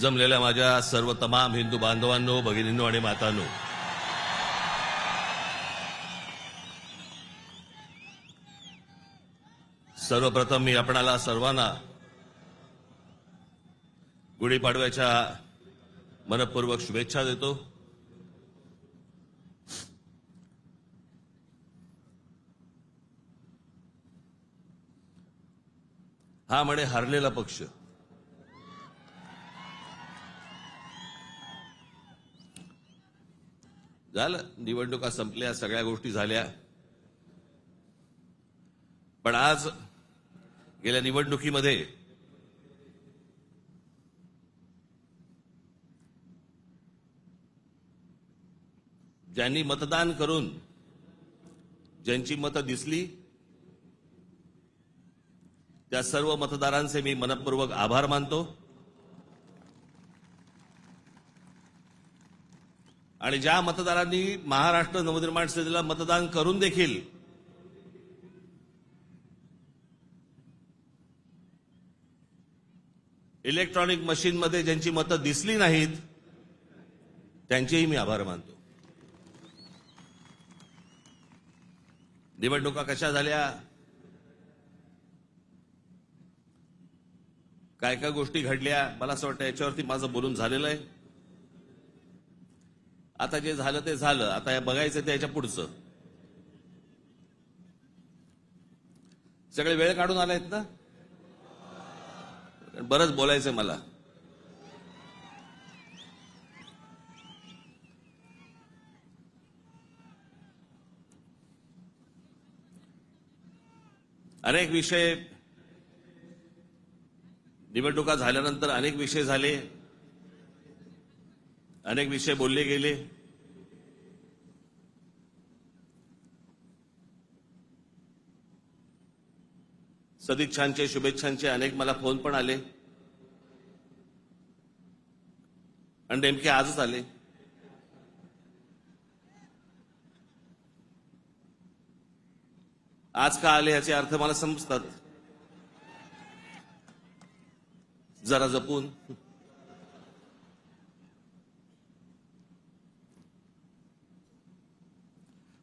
जमलेल्या माझ्या सर्व तमाम हिंदू बांधवांनो, भगिनींनो आणि मातांनो, सर्वप्रथम मी आपणाला सर्वांना गुढीपाडव्याच्या मनपूर्वक शुभेच्छा देतो. हा म्हणे हरलेला पक्ष. झालं, निवडणुका संपल्या, सगळ्या गोष्टी झाल्या. पण आज गेल्या निवडणुकीमध्ये ज्यांनी मतदान करून ज्यांची मतं दिसली त्या सर्व मतदारांचे मी मनपूर्वक आभार मानतो. आणि ज्या मतदारांनी महाराष्ट्र नवनिर्माण सेनेला मतदान करून देखील इलेक्ट्रॉनिक मशीनमध्ये ज्यांची मतं दिसली नाहीत त्यांचेही मी आभार मानतो. निवडणुका कशा झाल्या, काय काय गोष्टी घडल्या, मला असं वाटतं याच्यावरती माझं बोलून झालेलं आहे. आता जे झालं ते झालं, आता हे बघायचं ते याच्या पुढचं. सगळे वेळ काढून आलायत ना, बरंच बोलायचंय मला. अनेक विषय, निवडणुका झाल्यानंतर अनेक विषय झाले, अनेक विषय बोलले गेले. सदिच्छांचे, शुभेच्छांचे अनेक मला फोन पण आले आणि नेमके आजच आले. आज का आले याचे अर्थ मला समजतात, जरा जपून.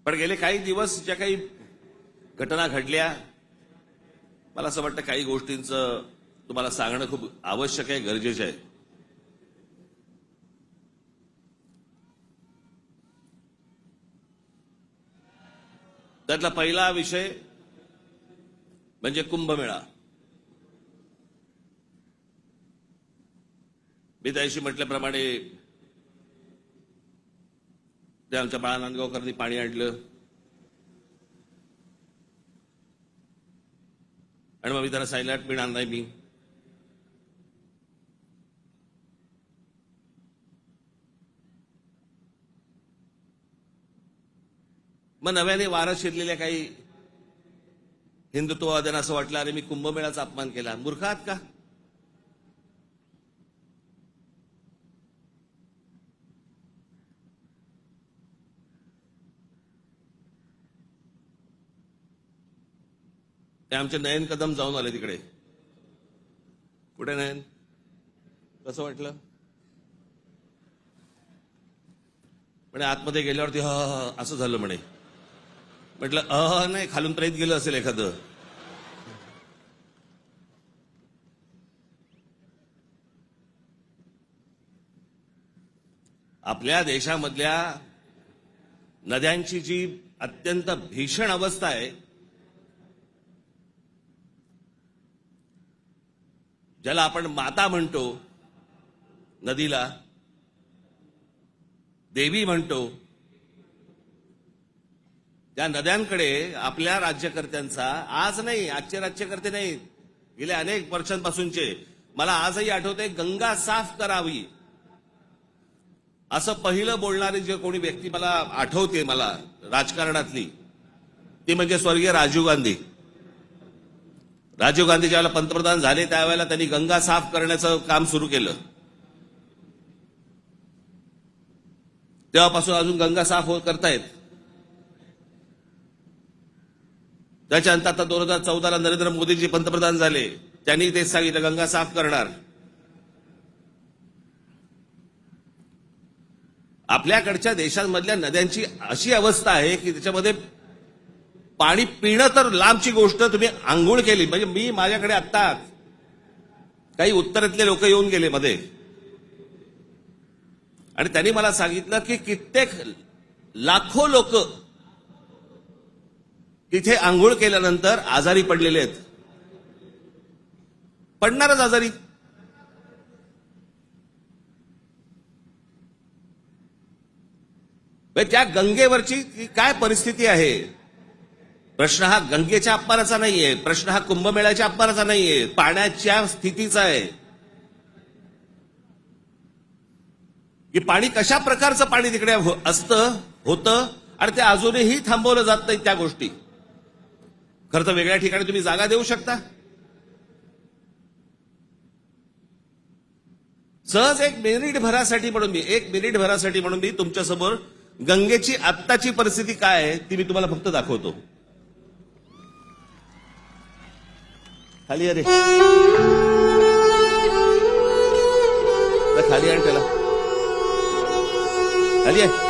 पण गेले काही दिवस ज्या काही घटना घडल्या, मला असं वाटतं काही गोष्टींचं तुम्हाला सांगणं खूप आवश्यक आहे, गरजेचं आहे. त्यातला पहिला विषय म्हणजे कुंभमेळा. मी त्याशी म्हटल्याप्रमाणे ते आमच्या बाळा नांदगावकरांनी पाणी आणलं आणि मग मी त्याला सांगितलं मी आणलाय मी. मग नव्याने वारं शिरलेल्या काही हिंदुत्ववाद्यांना असं वाटलं अरे मी कुंभमेळ्याचा अपमान केला. मूर्ख आहात का? ते आमचे नयन कदम जाऊन आले तिकडे. कुठे नयन? कसं वाटलं? म्हणे आतमध्ये गेल्यावरती असं झालं म्हणे. म्हटलं नाही, खालून प्रेत गेलं असेल एखादं. आपल्या देशामधल्या नद्यांची जी अत्यंत भीषण अवस्था आहे, ज्याला आपण माता म्हणतो, नदीला देवी म्हणतो, त्या नद्यांकडे आपल्या राज्यकर्त्यांचा, आज नाही, आजचे राज्यकर्ते नाही, गेल्या अनेक वर्षांपासूनचे, मला आजही आठवते, गंगा साफ करावी असं पहिलं बोलणारी जे कोणी व्यक्ती मला आठवते, मला राजकारणातली, ती म्हणजे स्वर्गीय राजीव गांधी. राजीव गांधी ज्यावेळेला पंतप्रधान झाले त्यावेळेला त्यांनी गंगा साफ करण्याचं काम सुरू केलं. तेव्हापासून अजून गंगा साफ करतायत. त्याच्यानंतर आता 2014ला नरेंद्र मोदीजी पंतप्रधान झाले, त्यांनी तेच सांगितलं गंगा साफ करणार. आपल्याकडच्या देशांमधल्या नद्यांची अशी अवस्था आहे की त्याच्यामध्ये पाणी पिणं तर लांबची गोष्ट, तुम्ही आंघोळ केली म्हणजे मी माझ्याकडे आत्ता काही उत्तरेतले लोक येऊन गेले मध्ये आणि त्यांनी मला सांगितलं की कित्येक लाखो लोक तिथे आंघोळ केल्यानंतर आजारी पडलेले आहेत. पडणारच आजारी. त्या गंगेवरची काय परिस्थिती आहे. प्रश्न हा गंगेच्या अपमानाचा नाहीये, प्रश्न हा कुंभमेळ्याच्या अपमानाचा नाहीये, पाण्याच्या स्थितीचा आहे की पाणी कशा प्रकारचं पाणी तिकडे असतं होतं आणि ते अजूनही थांबवलं जात नाही. त्या गोष्टी खरं तर वेगळ्या ठिकाणी तुम्ही जागा देऊ शकता. सहज एक मिनिट भरासाठी म्हणून मी तुमच्यासमोर गंगेची आत्ताची परिस्थिती काय आहे ती मी तुम्हाला फक्त दाखवतो. खाली अरे खाली आण त्याला, खाली आहे.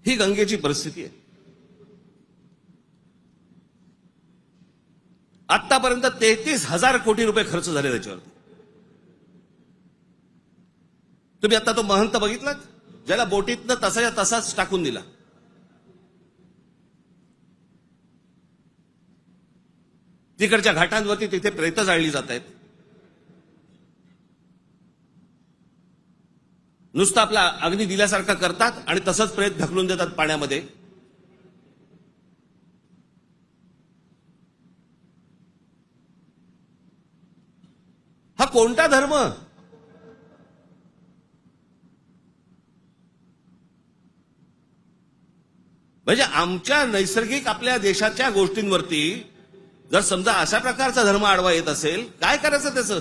ही गंगेची परिस्थिती आहे. आतापर्यंत 33,000 कोटी रुपये खर्च झाले त्याच्यावरती. तुम्ही आता तो महंत बघितलात ज्याला बोटीतनं तसाच्या तसाच टाकून दिला. तिकडच्या घाटांवरती तिथे प्रेतं जाळली जात आहेत. नुसतं आपला अग्नी दिल्यासारखं करतात आणि तसंच प्रेत ढकलून देतात पाण्यामध्ये. हा कोणता धर्म. म्हणजे आमच्या नैसर्गिक आपल्या देशाच्या गोष्टींवरती जर समजा अशा प्रकारचा धर्म आडवा येत असेल, काय करायचं त्याचं.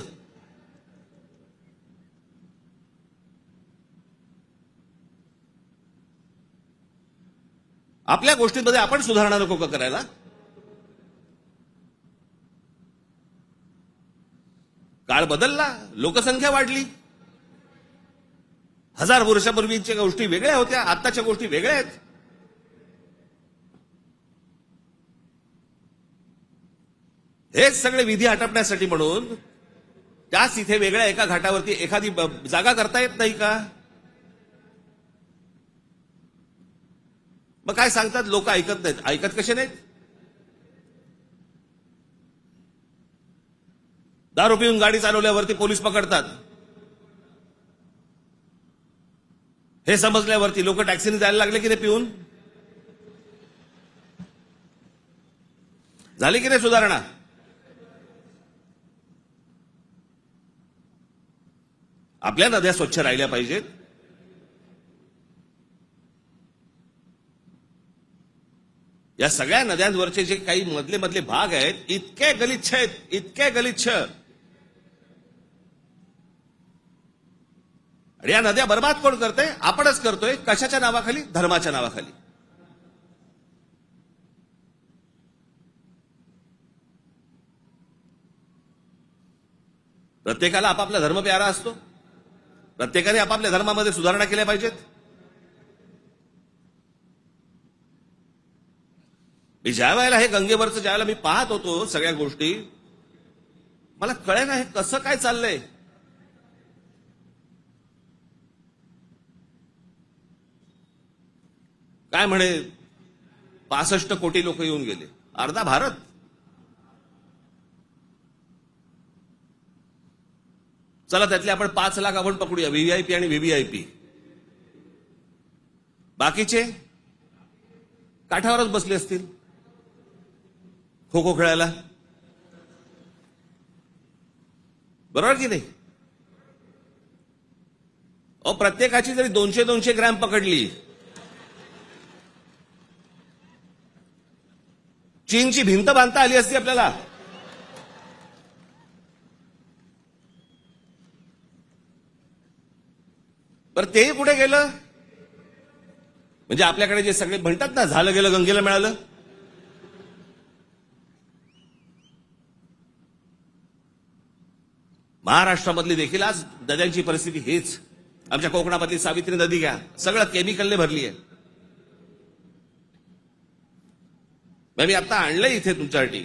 आपल्या गोष्टींमध्ये आपण सुधारणा नको का करायला. काळ बदलला, लोकसंख्या वाढली. 1000 वर्षापूर्वीच्या गोष्टी वेगळ्या होत्या, आत्ताच्या गोष्टी वेगळ्या आहेत. हेच सगळे विधी हटपण्यासाठी म्हणून त्याच इथे वेगळ्या एका घाटावरती एखादी जागा करता येत नाही का. मग काय सांगतात लोक ऐकत नाहीत. ऐकत कसे नाहीत. दारू पिऊन गाडी चालवल्यावरती पोलीस पकडतात. हे समजल्यावरती लोक टॅक्सीने जायला लागले की नाही पिऊन. झाली की नाही सुधारणा. आपल्या नद्या स्वच्छ राहिल्या पाहिजेत. या सगळ्या नद्यांवरचे जे काही मधले भाग आहेत इतके गलिच्छ आहेत, इतके गलिच्छ. आणि या नद्या बर्बाद कोण करतोय. आपणच करतोय. कशाच्या नावाखाली. धर्माच्या नावाखाली. प्रत्येकाला आपापला धर्म प्यारा असतो. प्रत्येकाने आपापल्या धर्मामध्ये सुधारणा केल्या पाहिजेत. मी ज्या वेळेला हे गंगेवरचं ज्यावेळेला मी पाहत होतो सगळ्या गोष्टी, मला कळेना हे कसं काय चाललंय. काय म्हणे 65 कोटी लोक येऊन गेले, अर्धा भारत. चला त्यातले आपण 5 लाख आपण पकडूया, व्हीव्हीआयपी आणि व्हीव्हीआयपी. बाकीचे काठावरच बसले असतील खो खो खेळायला, बरोबर की नाही? प्रत्येकाची जरी 200-200 ग्रॅम पकडली, चीनची भिंत बांधता आली असती आपल्याला. बरं ते कुठे गेलं? म्हणजे आपल्याकडे जे सगळे म्हणतात ना, झालं गेलं गंगेला मिळालं. महाराष्ट्रामधली देखील आज नद्यांची परिस्थिती हेच. आमच्या कोकणामधली सावित्री नदी घ्या, सगळं केमिकलने भरली आहे. मी आता आणलंय इथे तुमच्यासाठी.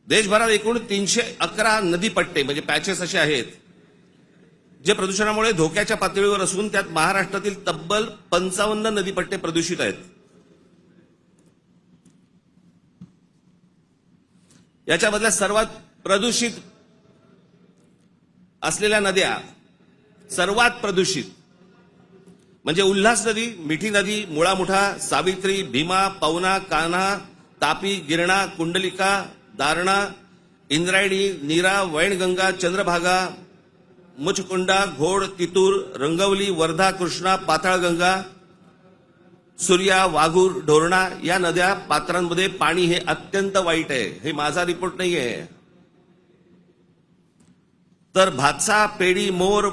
देशभरात एकूण 311 नदीपट्टे म्हणजे पॅचेस असे आहेत जे प्रदूषणामुळे धोक्याच्या पातळीवर असून त्यात महाराष्ट्रातील तब्बल 55 नदीपट्टे प्रदूषित आहेत. याच्यामधल्या सर्वात प्रदूषित असलेल्या नद्या, सर्वात प्रदूषित म्हणजे उल्हास नदी, मिठी नदी, मुळामुठा, सावित्री, भीमा, पवना, कान्हा, तापी, गिरणा, कुंडलिका, दारणा, इंद्रायणी, नीरा, वैनगंगा, चंद्रभागा, मुचकुंडा, घोड, तितूर, रंगवली, वर्धा, कृष्णा, पाताळगंगा, सूर्या, वाघूर, ढोरणा या नद्या पात्रांमध्ये पाणी हे अत्यंत वाईट आहे. हे माझा रिपोर्ट नाही आहे. तर भातसा, पेडी, मोर,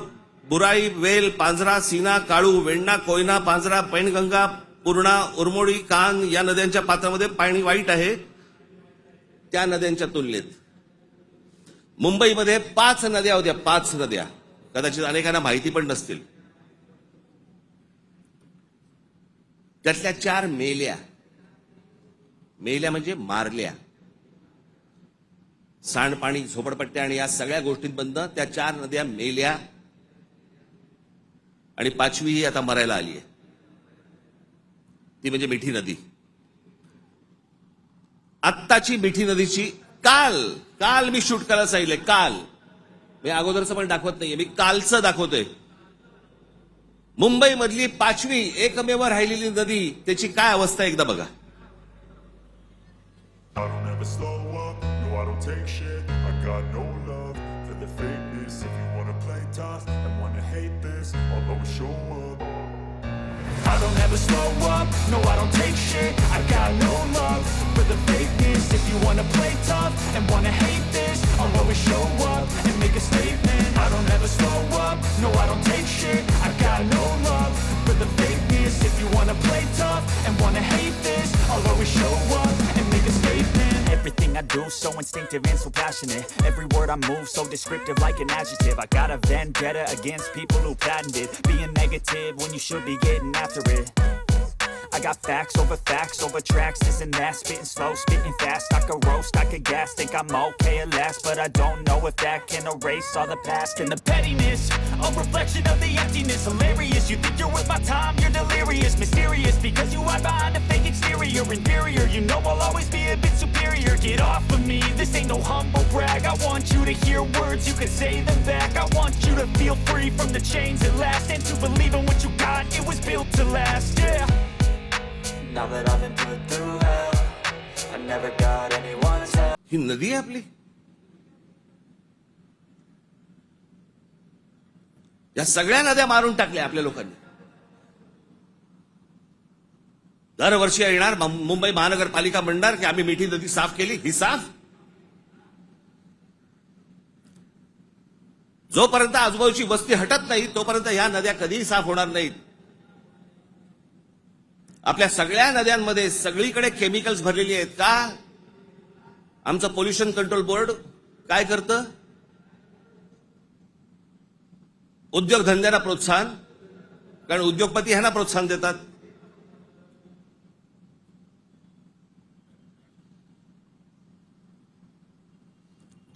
बुराई, वेल, पांझरा, सीना, काळू, वेण्णा, कोयना, पांझरा, पैनगंगा, पूर्णा, उरमोडी, कान या नद्यांच्या पात्रामध्ये पाणी वाईट आहे. त्या नद्यांच्या तुलनेत मुंबईमध्ये 5 नद्या होत्या, 5 नद्या. कदाचित अनेकांना माहिती पण नसतील. त्यातल्या 4 मेल्या. मेल्या म्हणजे मारल्या. सांडपाणी, झोपडपट्ट्या आणि या सगळ्या गोष्टींमधनं त्या 4 नद्या मेल्या आणि 5वी ही आता मरायला आली आहे. ती म्हणजे मिठी नदी. आत्ताची मिठी नदीची काल मी शूट करायला सांगितलंय. काल मी अगोदरचं पण दाखवत नाहीये, मी कालचं दाखवतोय. मुंबईमधली 5वी एकमेव राहिलेली नदी, त्याची काय अवस्था एकदा बघा. I don't ever slow up, no I don't take shit. I got no love for the fakeness. If you wanna play tough and wanna hate this, I'll always show up. I don't ever slow up, no I don't take shit. I got no love for the fakeness. If you wanna play tough and wanna hate this, I'll always show up and make a statement. I don't ever slow up, no I don't take shit. I got no love for the fakeness. If you wanna play tough and wanna hate this, I'll always show up and make a statement. Everything I do so instinctive and so passionate. Every word I move so descriptive like an adjective. I got a vendetta against people who patented being negative when you should be getting after it. I got facts over tracks, this and that. Spitting slow, spitting fast. I could roast, I could gas. Think I'm okay at last, but I don't know if that can erase all the past. And the pettiness, a reflection of the emptiness. Hilarious, you think you're worth my time, you're delirious. Mysterious, because you hide behind a fake exterior. Inferior, you know I'll always be a bit superior. Get off of me, this ain't no humble brag. I want you to hear words, you can say them back. I want you to feel free from the chains at last. And to believe in what you got, it was built to last, yeah. Now that I've been put through hell, I never got anyone's help. ही नदी आहे आपली. या सगळ्या नद्या मारून टाकल्या आपल्या लोकांनी. दरवर्षी येणार मुंबई महानगरपालिका म्हणणार की आम्ही मिठी नदी साफ केली. ही साफ जोपर्यंत आजूबाजूची वस्ती हटत नाही तोपर्यंत या नद्या कधीही साफ होणार नाहीत. आपल्या सगळ्या नद्यांमध्ये सगळीकडे केमिकल्स भरलेली आहेत. का? आमचं पोल्युशन कंट्रोल बोर्ड काय करतं? उद्योगधंद्यांना प्रोत्साहन, कारण उद्योगपती ह्यांना प्रोत्साहन देतात.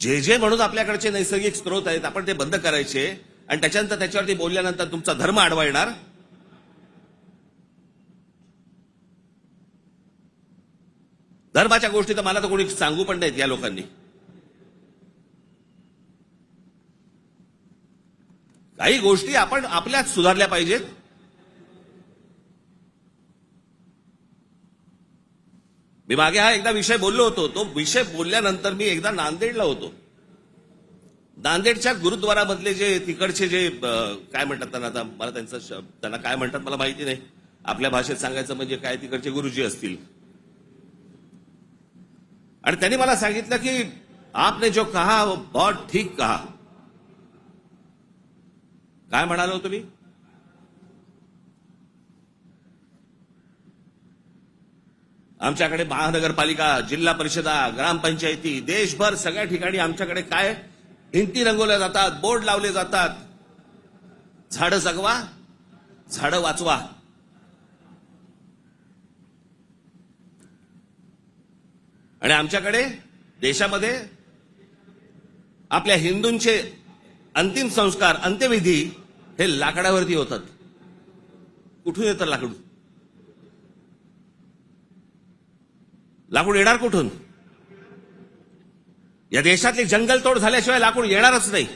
जे म्हणून आपल्याकडचे नैसर्गिक स्रोत आहेत आपण ते बंद करायचे आणि त्याच्यानंतर त्याच्यावरती बोलल्यानंतर तुमचा धर्म आडवा येणार. धर्माच्या गोष्टी तर मला तर कोणी सांगू पण नाहीत या लोकांनी. काही गोष्टी आपण आपल्यात सुधारल्या पाहिजेत. मी मागे हा एकदा विषय बोललो होतो. तो विषय बोलल्यानंतर मी एकदा नांदेडला होतो. नांदेडच्या गुरुद्वारामधले जे तिकडचे जे काय म्हणतात त्यांना, आता मला त्यांना काय म्हणतात मला माहिती नाही. आपल्या भाषेत सांगायचं म्हणजे काय, तिकडचे गुरुजी असतील. आणि त्यांनी मला सांगितलं की आपने जो कहा वो बहुत ठीक कहा. काय म्हणालो होतो मी? आमच्याकडे महानगरपालिका, जिल्हा परिषदा, ग्रामपंचायती, देशभर सगळ्या ठिकाणी आमच्याकडे काय भिंती रंगवल्या जातात, बोर्ड लावले जातात, झाडं जगवा, झाडं वाचवा. आणि आमच्याकडे देशामध्ये आपल्या हिंदूंचे अंतिम संस्कार, अंत्यविधी हे लाकडावरती होतात. कुठून येतं लाकूड? लाकूड येणार कुठून? या देशातली जंगलतोड झाल्याशिवाय लाकूड येणारच नाही.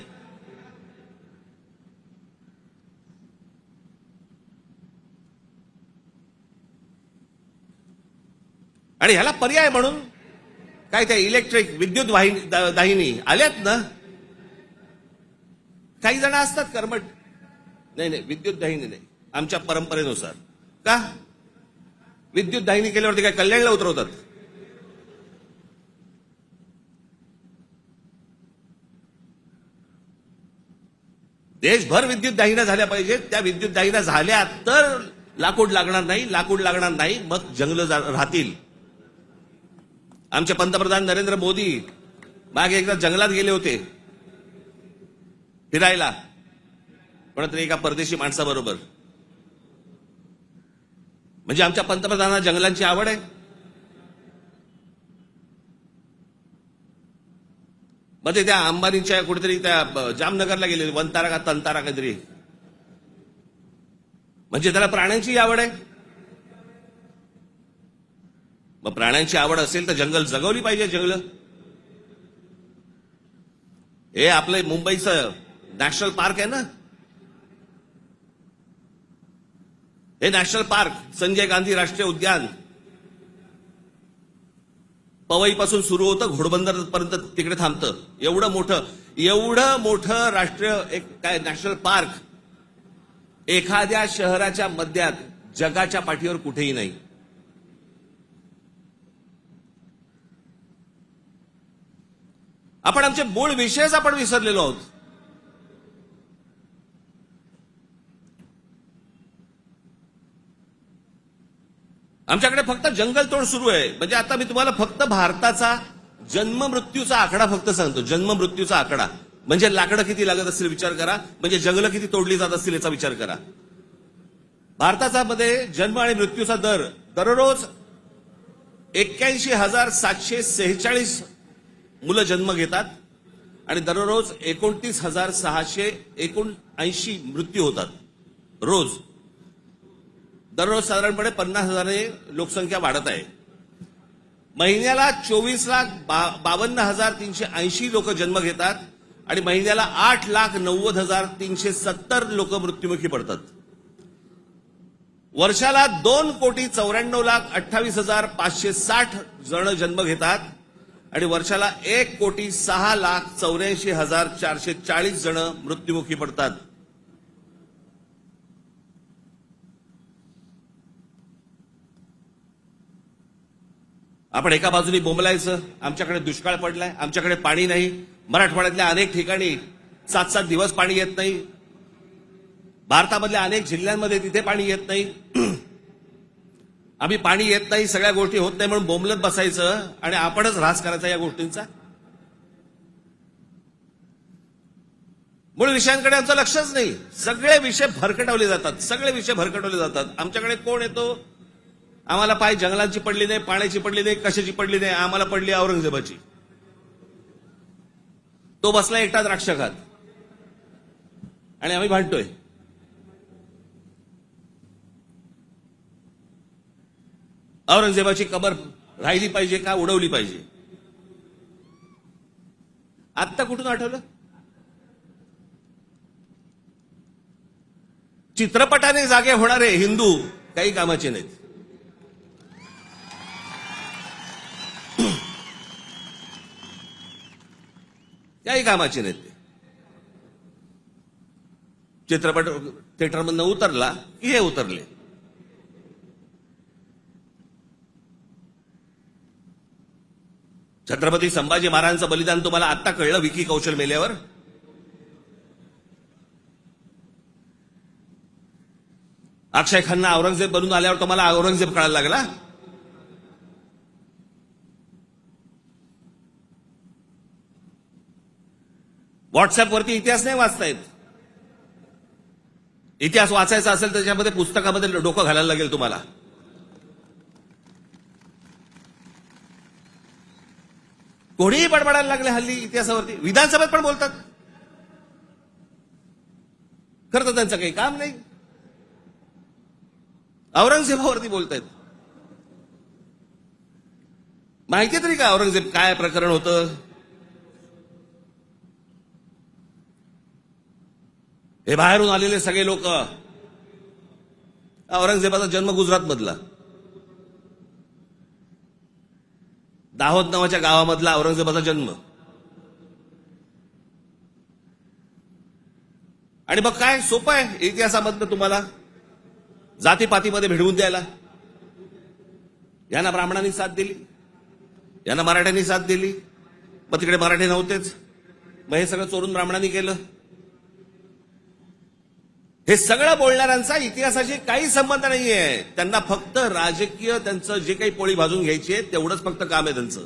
आणि ह्याला पर्याय म्हणून काय त्या इलेक्ट्रिक विद्युत दाहिनी आल्यात ना. काही जण असतात कर्मठ, नाही विद्युत दाहिनी नाही, आमच्या परंपरेनुसार. का विद्युत दाहिनी केल्यावरती काय कल्याणला उतरवतात? देशभर विद्युत दाहिन्या झाल्या पाहिजेत. त्या विद्युत दाहिन्या झाल्या तर लाकूड लागणार नाही. लाकूड लागणार नाही मग जंगलं राहतील. आमचे पंतप्रधान नरेंद्र मोदी मागे एकदा जंगलात गेले होते फिरायला, कोणतरी एका परदेशी माणसाबरोबर. म्हणजे आमच्या पंतप्रधानांना जंगलांची आवड आहे. मग ते त्या अंबानीच्या कुठेतरी त्या जामनगरला गेले, वनतारा का तंतारा काहीतरी. म्हणजे त्याला प्राण्यांची आवड आहे. मग प्राण्यांची आवड असेल तर जंगल जगवली पाहिजे. जंगल हे आपलं मुंबईचं नॅशनल पार्क आहे ना, हे नॅशनल पार्क संजय गांधी राष्ट्रीय उद्यान पवईपासून सुरू होतं, घोडबंदर पर्यंत तिकडे थांबतं. एवढं मोठं राष्ट्रीय एक काय नॅशनल पार्क एखाद्या शहराच्या मध्यात जगाच्या पाठीवर कुठेही नाही. आपण आमचे मूळ विषयच आपण विसरलेलो आहोत. आमच्याकडे फक्त जंगलतोड सुरू आहे. म्हणजे आता मी तुम्हाला फक्त भारताचा जन्म मृत्यूचा आकडा फक्त सांगतो. जन्म मृत्यूचा आकडा म्हणजे लाकडं किती लागत असतील विचार करा, म्हणजे जंगलं किती तोडली जात असतील याचा विचार करा. भारताचा मध्ये जन्म आणि मृत्यूचा दर दररोज 81,746 मुलं जन्म घेतात आणि दररोज 29,679 मृत्यू होतात. रोज दररोज साधारणपणे 50,000 लोकसंख्या वाढत आहे. महिन्याला 24,52,380 लोक जन्म घेतात आणि महिन्याला 8,90,370 लोक मृत्युमुखी पडतात. वर्षाला 2,94,28,560 जण जन्म घेतात आणि वर्षाला 1,06,84,440 जण मृत्युमुखी पडतात. आपण एका बाजूने बोंबलायचं, आमच्याकडे दुष्काळ पडलाय, आमच्याकडे पाणी नाही. मराठवाड्यातल्या अनेक ठिकाणी 7-7 दिवस पाणी येत नाही. भारतामधल्या अनेक जिल्ह्यांमध्ये तिथे पाणी येत नाही. आम्ही पाणी येत नाही, सगळ्या गोष्टी होत नाही म्हणून बोंबलत बसायचं आणि आपणच ऱ्हास करायचा या गोष्टींचा. मूळ विषयांकडे आमचं लक्षच नाही. सगळे विषय भरकटवले जातात. आमच्याकडे कोण येतो, आम्हाला पाय जंगलांची पडली नाही, पाण्याची पडली नाही, कशाची पडली नाही, आम्हाला पडली औरंगजेबाची. तो बसला एकटा द्राक्ष खात आणि आम्ही भांडतोय. औरंगजेबाची कबर राहिली पाहिजे का उडवली पाहिजे? आत्ता कुठून आठवलं? चित्रपटाने जागे होणारे हिंदू काही कामाचे नाहीत. काही कामाचे नाहीत ते. चित्रपट थिएटरमधनं उतरला की हे उतरले. छत्रपती संभाजी महाराजांचं बलिदान तुम्हाला आत्ता कळलं विकी कौशल मेल्यावर? अक्षय खन्ना औरंगजेब बनून आल्यावर तुम्हाला औरंगजेब कळायला लागला? व्हॉट्सअपवरती इतिहास नाही वाचतायत. इतिहास वाचायचा असेल त्याच्यामध्ये पुस्तकामध्ये डोकं घालायला लागेल तुम्हाला. कोणीही बडबडायला लागले हल्ली इतिहासावरती. विधानसभेत पण बोलतात. खरं तर त्यांचं काही काम नाही. औरंगजेबावरती बोलतायत. माहिती तरी का औरंगजेब काय प्रकरण होतं? हे बाहेरून आलेले सगळे लोक. औरंगजेबाचा जन्म गुजरात मधला, दाहोद नावाच्या गावामधला औरंगजेबाचा जन्म. आणि मग काय सोपं आहे इतिहासामधनं तुम्हाला जातीपातीमध्ये भिडवून द्यायला. यांना ब्राह्मणांनी साथ दिली, यांना मराठ्यांनी साथ दिली, मग तिकडे मराठी नव्हतेच, मग हे सगळं चोरून ब्राह्मणांनी केलं. हे सगळं बोलणाऱ्यांचा इतिहासाशी काही संबंध नाहीये. त्यांना फक्त राजकीय त्यांचं जे काही पोळी भाजून घ्यायची आहे तेवढंच फक्त काम आहे त्यांचं.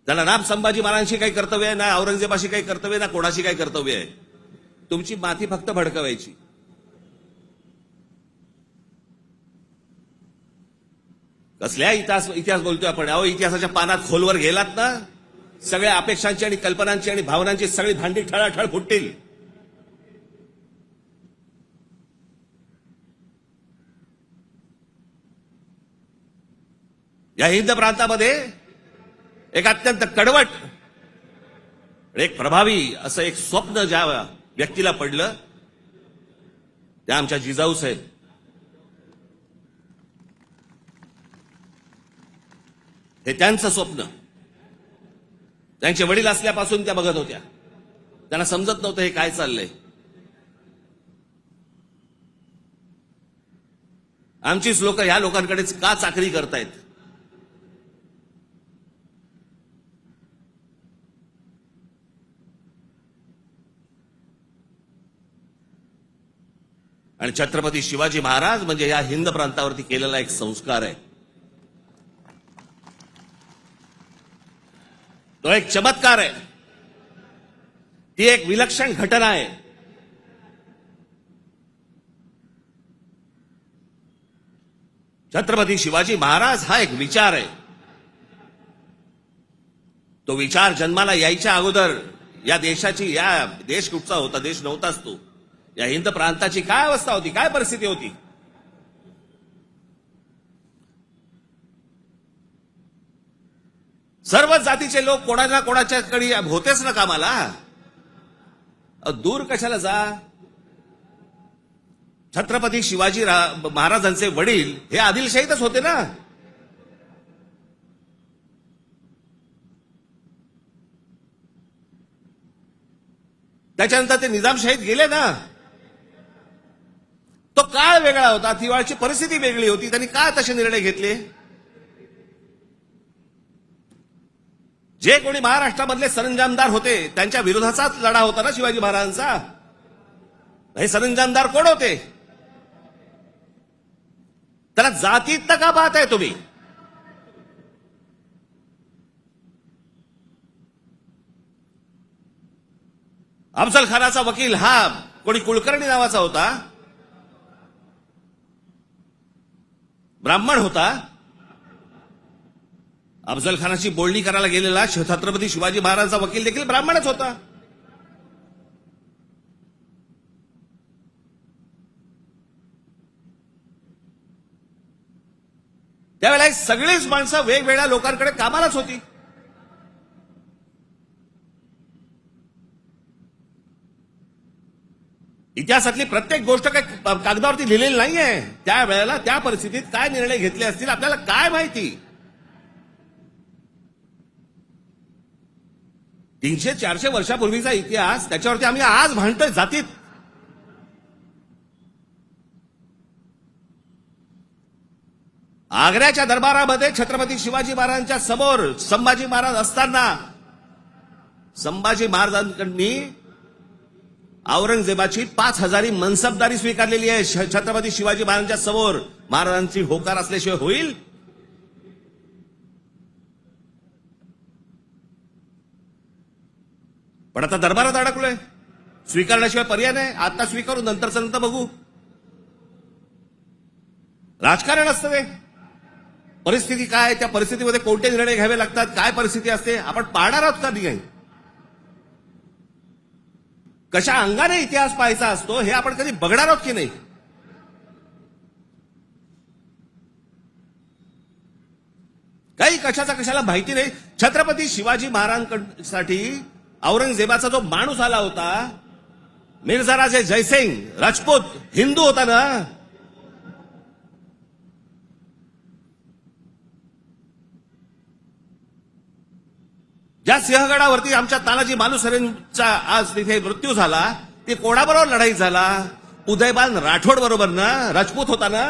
त्यांना ना संभाजी महाराजांशी काही कर्तव्य आहे, ना औरंगजेबाशी काही कर्तव्य, ना कोणाशी काही कर्तव्य आहे. तुमची माथी फक्त भडकवायची. कसल्या इतिहास बोलतोय आपण? अहो, इतिहासाच्या पानात खोलवर गेलात ना, सगळ्या अपेक्षांची आणि कल्पनांची आणि भावनांची सगळी भांडी ठळाठळ फुटतील. या हिंद प्रांतामध्ये एक अत्यंत कडवट, एक प्रभावी असं एक स्वप्न ज्या व्यक्तीला पडलं त्या आमच्या जिजाऊ साहेब. हे त्यांचं स्वप्न त्यांचे वडील असल्यापासून त्या बघत होत्या. त्यांना समजत नव्हतं हे काय चाललंय. आमचीच लोक ह्या लोकांकडेच का चाकरी करतायत? आणि छत्रपती शिवाजी महाराज म्हणजे या हिंद प्रांतावरती केलेला एक संस्कार आहे. तो एक चमत्कार आहे. ती एक विलक्षण घटना आहे. छत्रपती शिवाजी महाराज हा एक विचार आहे. तो विचार जन्माला यायच्या अगोदर या देशाची, या देश कुठचा होता? देश नव्हताच तो. या हिंद प्रांताची काय अवस्था होती, काय परिस्थिती होती? सर्व जातीचे लोक कोणाच्या कोणाच्याकडे होतेच ना कामाला. दूर कशाला जा. छत्रपती शिवाजी महाराजांचे वडील हे आदिलशाहीतच होते ना. त्याच्यानंतर ते निजामशाहीत गेले ना. तो काळ वेगळा होता, तिवाळची परिस्थिती वेगळी होती. त्यांनी काय तसे निर्णय घेतले? जे कोणी महाराष्ट्रामधले सरंजामदार होते त्यांच्या विरोधाचाच लढा होता ना शिवाजी महाराजांचा. हे सरंजामदार कोण होते? त्याला जातीत का पाहताय तुम्ही? अफजल खानाचा वकील हा कोणी कुलकर्णी नावाचा होता, ब्राह्मण होता. अफजल खानाची बोलणी करायला गेलेला छत्रपती शिवाजी महाराजांचा वकील देखील ब्राह्मणच होता. त्यावेळेला ही सगळीच माणसं वेगवेगळ्या लोकांकडे कामालाच होती. इतिहासातली प्रत्येक गोष्ट काही कागदावरती लिहिलेली नाहीये. त्यावेळेला त्या परिस्थितीत काय निर्णय घेतले असतील आपल्याला काय माहिती. 300-400 वर्षापूर्वीचा इतिहास, त्याच्यावरती आम्ही आज भांडतोय जातीत. आग्र्याच्या दरबारामध्ये छत्रपती शिवाजी महाराजांच्या समोर संभाजी महाराज असताना संभाजी महाराजांनी औरंगजेबाची 5,000 मनसबदारी स्वीकारलेली आहे. छत्रपती शिवाजी महाराजांच्या समोर महाराजांची होकार असल्याशिवाय होईल? पण आता दरबारात अडकलोय, स्वीकारण्याशिवाय पर्याय नाही. आता स्वीकारू, नंतरचं नंतर बघू. राजकारण असतं ते. परिस्थिती काय, त्या परिस्थितीमध्ये कोणते निर्णय घ्यावे लागतात, काय परिस्थिती असते, आपण पाहणार आहोत का नाही. कशा अंगाने इतिहास पाहायचा असतो हे आपण कधी बघणार आहोत की नाही. काही कशाचा कशाला माहिती नाही. छत्रपती शिवाजी महाराजांसाठी औरंगजेबाचा जो माणूस आला होता, मिर्झा राजे जयसिंग राजपूत, हिंदू होता ना. ज्या सिंहगडावरती आमच्या तानाजी मालुसरेंचा आज तिथे मृत्यू झाला, ते कोणाबरोबर लढाई झाला? उदयबान राठोड बरोबर ना. राजपूत होता ना,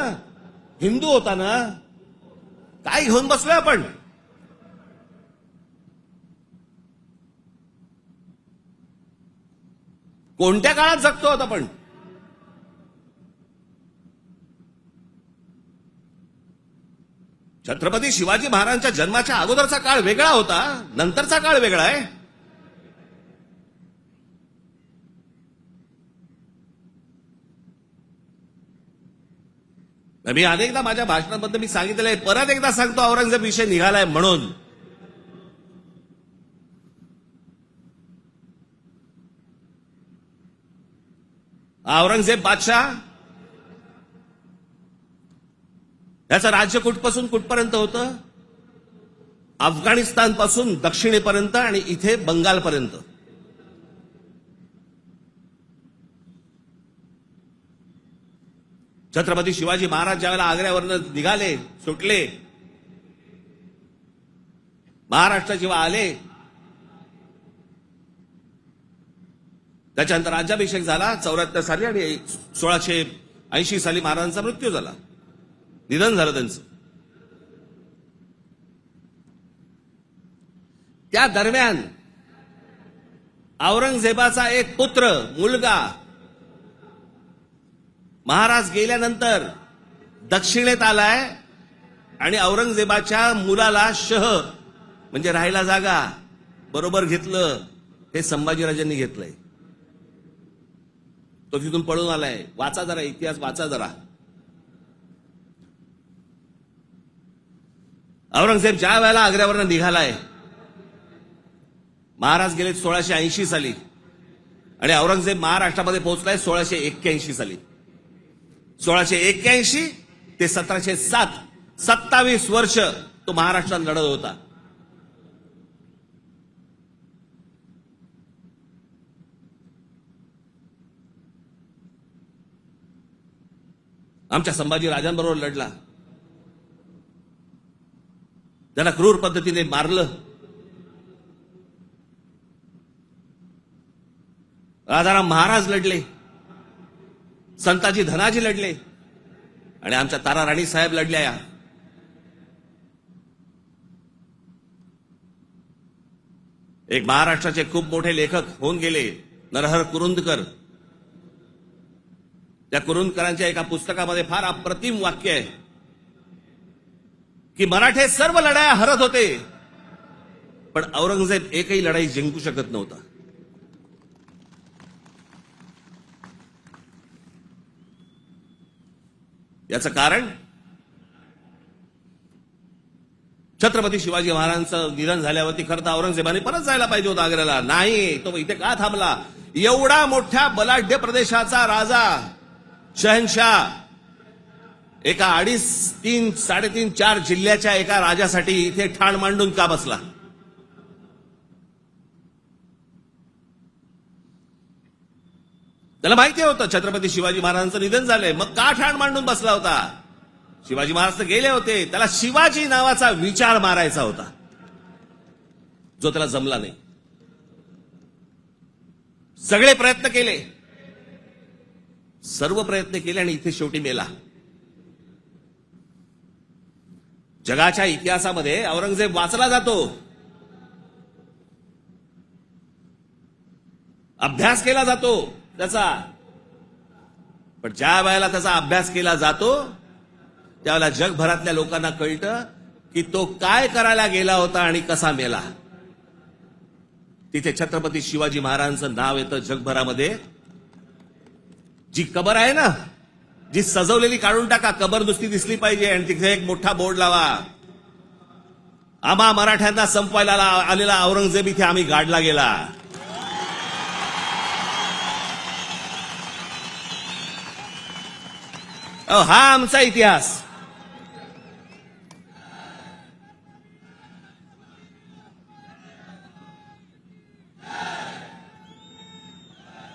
हिंदू होता ना. काय घेऊन बसलोय आपण? कोणत्या काळात जगतो आहोत आपण? छत्रपती शिवाजी महाराजांच्या जन्माच्या अगोदरचा काळ वेगळा होता, नंतरचा काळ वेगळा आहे. मी अनेकदा माझ्या भाषणांमध्ये मी सांगितलेलं आहे, परत एकदा सांगतो, औरंगजेब विषय निघालाय म्हणून. औरंगजेब बादशाह याचं राज्य कुठपासून कुठपर्यंत होतं? अफगाणिस्तान पासून दक्षिणेपर्यंत आणि इथे बंगालपर्यंत. छत्रपती शिवाजी महाराज ज्यावेळेला आग्र्यावरनं निघाले, सुटले, महाराष्ट्र जेव्हा आले, त्याच्यानंतर राज्याभिषेक झाला 74 साली आणि 1680 साली महाराजांचा मृत्यू झाला, निधन झालं त्यांचं. त्या दरम्यान औरंगजेबाचा एक पुत्र, मुलगा, महाराज गेल्यानंतर दक्षिणेत आलाय आणि औरंगजेबाच्या मुलाला शह म्हणजे राहायला जागा बरोबर घेतलं. हे संभाजीराजांनी घेतलंय. तो तिथून पळून आलाय. वाचा जरा इतिहास, वाचा जरा. औरंगजेब ज्या वेळेला आग्र्यावरनं निघालाय, महाराज गेले 1680 साली आणि औरंगजेब महाराष्ट्रामध्ये पोहोचलाय 1681 साली. 1681 ते 1707, 27 वर्ष तो महाराष्ट्रात लढत होता. आमच्या संभाजी राजांबरोबर लढला. त्याला क्रूर पद्धतीने मारलं. राजाराम महाराज लढले, संताजी धनाजी लढले आणि आमच्या तारा राणी साहेब लढल्या. एक महाराष्ट्राचे खूप मोठे लेखक होऊन गेले, नरहर कुरुंदकर. त्या कुरुंदकरांच्या एका पुस्तकामध्ये फार अप्रतिम वाक्य आहे की मराठे सर्व लढाया हरत होते, पण औरंगजेब एकही लढाई जिंकू शकत नव्हता. याचं कारण छत्रपती शिवाजी महाराजांचं निधन झाल्यावरती खरं तर औरंगजेबाने परत जायला पाहिजे होतं आग्र्याला. नाही, तो इथे का थांबला? एवढा मोठ्या बलाढ्य प्रदेशाचा राजा, शहनशाह, एका 2.5, 3, 3.5, 4 जिल्ह्याच्या एका राजासाठी इथे ठाण मांडून का बसला? त्याला माहिती होतं छत्रपती शिवाजी महाराजांचं निधन झालंय, मग का ठाण मांडून बसला होता? शिवाजी महाराज तर गेले होते, त्याला शिवाजी नावाचा विचार मारायचा होता, जो त्याला जमला नाही. सगळे प्रयत्न केले, सर्व प्रयत्न केले आणि इथे शेवटी मेला. जगाच्या इतिहासामध्ये औरंगजेब वाचला जातो, अभ्यास केला जातो त्याचा, पण ज्या वेळेला त्याचा अभ्यास केला जातो त्यावेळेला जगभरातल्या लोकांना कळतं की तो काय करायला गेला होता आणि कसा मेला. तिथे छत्रपती शिवाजी महाराजांचं नाव येतं जगभरामध्ये. जी कबर आहे ना, जी सजवलेली काढून टाका, कबर नुसती दिसली पाहिजे आणि तिथे एक मोठा बोर्ड लावा, आम्हा मराठ्यांना संपवायला आलेला औरंगजेब इथे आम्ही गाडला गेला. हा आमचा इतिहास.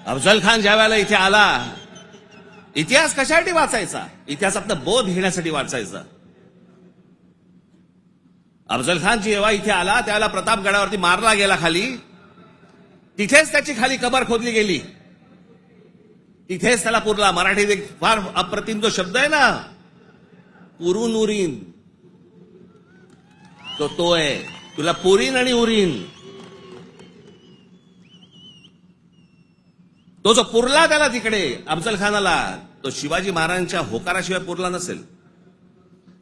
अफजल खान ज्या वेळेला इथे आला, इतिहास कशासाठी वाचायचा? इतिहासातनं बोध घेण्यासाठी वाचायचा. अफजल खान जेव्हा इथे आला त्यावेळेला प्रतापगडावरती मारला गेला खाली, तिथेच त्याची खाली कबर खोदली गेली, तिथेच त्याला पुरला. मराठीत एक फार अप्रतिम जो शब्द आहे ना, पुरून उरीन, तो आहे, तुला पुरीन आणि उरीन. तो जो पुरला त्याला तिकडे अफजल खानाला, तो शिवाजी महाराजांच्या होकाराशिवाय पुरला नसेल.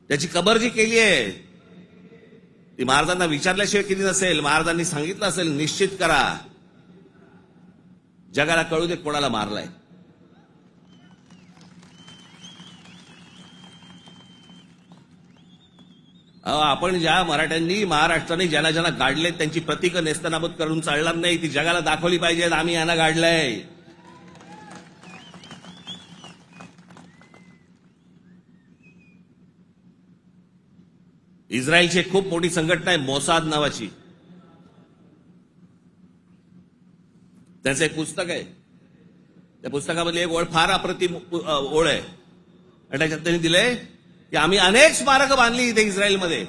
त्याची कबर जी केली आहे ती महाराजांना विचारल्याशिवाय केली नसेल. महाराजांनी सांगितलं असेल, निश्चित करा, जगाला कळू दे कोणाला मारलाय. आपण ज्या मराठ्यांनी, महाराष्ट्राने ज्यांना ज्यांना गाडले त्यांची प्रतीकं नेस्तनाबूत करून चालणार नाही, ती जगाला दाखवली पाहिजेत, आम्ही यांना गाडलंय. इस्रायलची एक खूप मोठी संघटना आहे मोसाद नावाची, त्याचं एक पुस्तक आहे. त्या पुस्तकामधली एक ओळ फार अप्रतिम ओळ आहे आणि त्याच्यात त्यांनी दिलंय की आम्ही अनेक स्मारकं बांधली इथे इस्रायलमध्ये,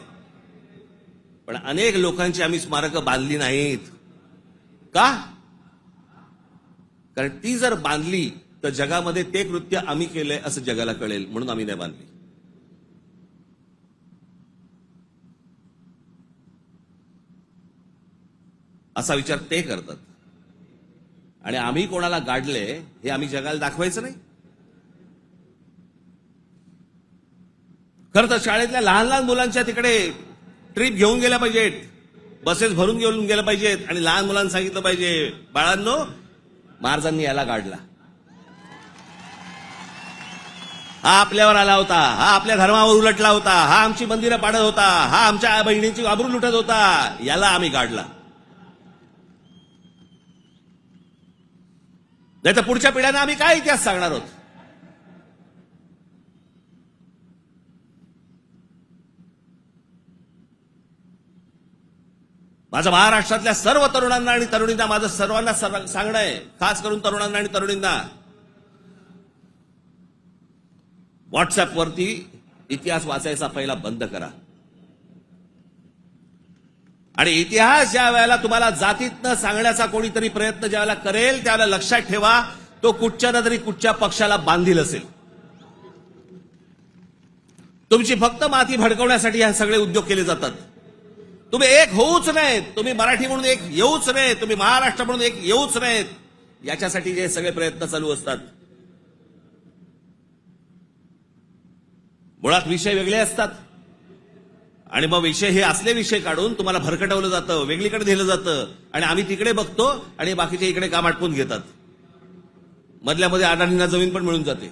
पण अनेक लोकांची आम्ही स्मारकं बांधली नाहीत. का? कारण ती जर बांधली तर जगामध्ये ते कृत्य आम्ही केलंय असं जगाला कळेल, म्हणून आम्ही नाही बांधली. असा विचार ते करतात. आणि आम्ही कोणाला गाडले हे आम्ही जगाला दाखवायचं नाही. खरं तर शाळेतल्या लहान लहान मुलांच्या तिकडे ट्रिप घेऊन गेल्या पाहिजेत, बसेस भरून घेऊन गेल्या पाहिजेत आणि लहान मुलांना सांगितलं पाहिजे, बाळांनो, महाराजांनी याला गाडला, हा आपल्यावर आला होता, हा आपल्या धर्मावर उलटला होता, हा आमची मंदिरं पाडत होता, हा आमच्या बहिणींची आबरू लुटत होता, याला आम्ही गाडला. नाही तर पुढच्या पिढ्यांना आम्ही काय इतिहास सांगणार आहोत? माझं महाराष्ट्रातल्या सर्व तरुणांना आणि तरुणींना माझं सर्वांना सांगणं आहे, खास करून तरुणांना आणि तरुणींना, व्हॉट्सअपवरती इतिहास वाचायचा पहिला बंद करा. आणि इतिहास ज्या वेळेला तुम्हाला जातीतनं सांगण्याचा कोणीतरी प्रयत्न ज्या वेळेला करेल त्यावेळेला लक्षात ठेवा, तो कुठच्या ना तरी कुठच्या पक्षाला बांधील असेल. तुमची फक्त माती भडकवण्यासाठी हे सगळे उद्योग केले जातात. तुम्ही एक होऊच नाहीत, तुम्ही मराठी म्हणून एक येऊच नाहीत, तुम्ही महाराष्ट्र म्हणून एक येऊच नाहीत, याच्यासाठी हे सगळे प्रयत्न चालू असतात. मुळात विषय वेगळे असतात आणि मग विषय हे असले विषय काढून तुम्हाला भरकटवलं जातं, वेगळीकडे नेलं जातं आणि आम्ही तिकडे बघतो आणि बाकीचे इकडे काम आटपून घेतात. मधल्यामध्ये अडाणींना जमीन पण मिळून जाते.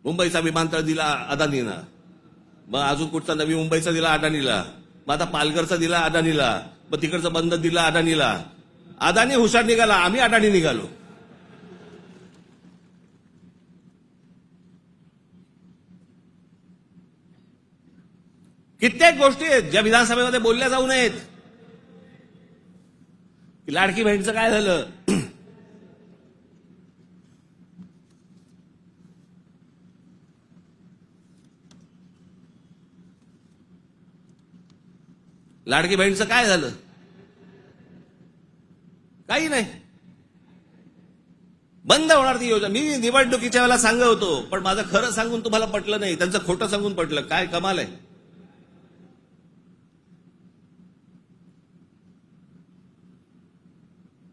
मुंबईचा विमानतळ दिला अदानीला, मग अजून कुठचा नवी मुंबईचा दिला अदानीला, मग आता पालघरचा दिला अदानीला, मग तिकडचा बंद दिला अदानीला. अदानी हुशार निघाला, आम्ही अडाणी निघालो. कित्येक गोष्टी आहेत ज्या विधानसभेमध्ये बोलल्या जाऊ नयेत. लाडकी बहीणचं काय झालं? लाडकी बहीणचं काय झालं? काही नाही. बंद होणार ती योजना. मी निवडणुकीच्या वेळेला सांगत होतो, पण माझं खरं सांगून तुम्हाला पटलं नाही, त्यांचं खोटं सांगून पटलं. काय कमाल आहे.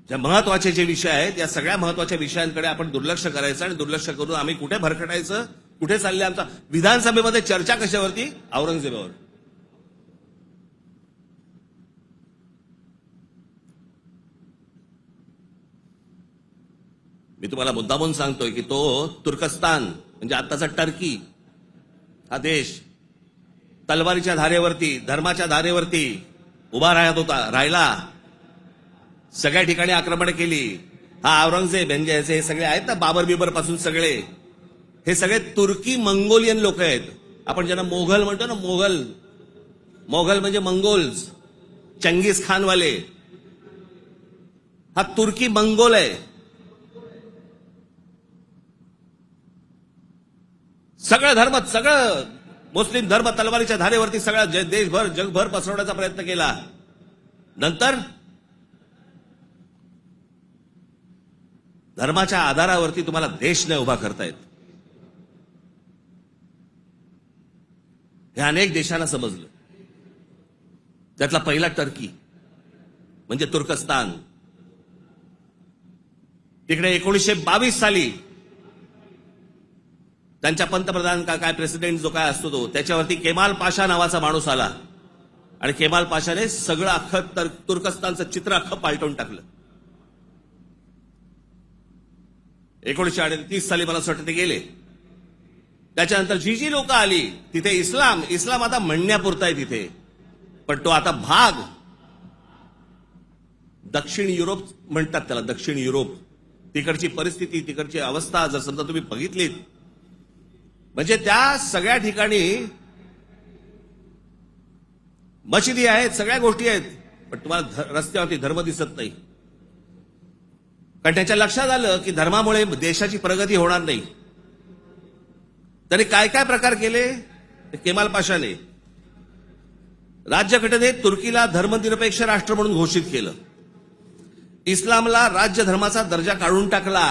ज्या महत्वाचे जे विषय आहेत, या सगळ्या महत्वाच्या विषयांकडे आपण दुर्लक्ष करायचं आणि दुर्लक्ष करून आम्ही कुठे भरकटायचं, कुठे चालले आमचा. विधानसभेमध्ये चर्चा कशावरती? औरंगजेबावर. मी तुम्हाला मुद्दामून सांगतोय की तो तुर्कस्तान म्हणजे आताचा टर्की हा देश तलवारीच्या धारेवरती, धर्माच्या धारेवरती उभा राहिला. सगळ्या ठिकाणी आक्रमण केली. हा औरंगजेब म्हणजे हे सगळे आहेत ना, बाबर बिबर पासून सगळे, हे सगळे तुर्की मंगोलियन लोक आहेत. आपण ज्यांना मोघल म्हणतो ना, मोघल म्हणजे मंगोल्स, चंगीज खानवाले. हा तुर्की मंगोल आहे. सगळं मुस्लिम धर्म तलवारीच्या धारेवरती सगळा देशभर जगभर पसरवण्याचा प्रयत्न केला. नंतर धर्माच्या आधारावरती तुम्हाला देश नाही उभा करतायत. हे अनेक देशांना समजलं. त्यातला पहिला टर्की म्हणजे तुर्कस्तान. तिकडे 1922 साली त्यांच्या पंतप्रधान काय प्रेसिडेंट जो काय असतो तो, त्याच्यावरती केमाल पाशा नावाचा माणूस आला आणि केमाल पाशाने सगळं अख्खं तुर्कस्तानचं चित्र अख्खं पालटवून टाकलं. 1938 साली मला असं वाटतं ते गेले. त्याच्यानंतर जी लोक आली तिथे इस्लाम आता म्हणण्यापुरता आहे तिथे, पण तो आता भाग दक्षिण युरोप म्हणतात त्याला, दक्षिण युरोप. तिकडची परिस्थिती, तिकडची अवस्था जर समजा तुम्ही बघितलीत, म्हणजे त्या सगळ्या ठिकाणी मशिदी आहेत, सगळ्या गोष्टी आहेत, पण तुम्हाला रस्त्यावरती धर्म दिसत नाही. कारण त्याच्या लक्षात आलं की धर्मामुळे देशाची प्रगती होणार नाही. त्यांनी काय काय प्रकार केले केमाल पाशाने. राज्यघटनेत तुर्कीला धर्मनिरपेक्ष राष्ट्र म्हणून घोषित केलं. इस्लामला राज्य धर्माचा दर्जा काढून टाकला.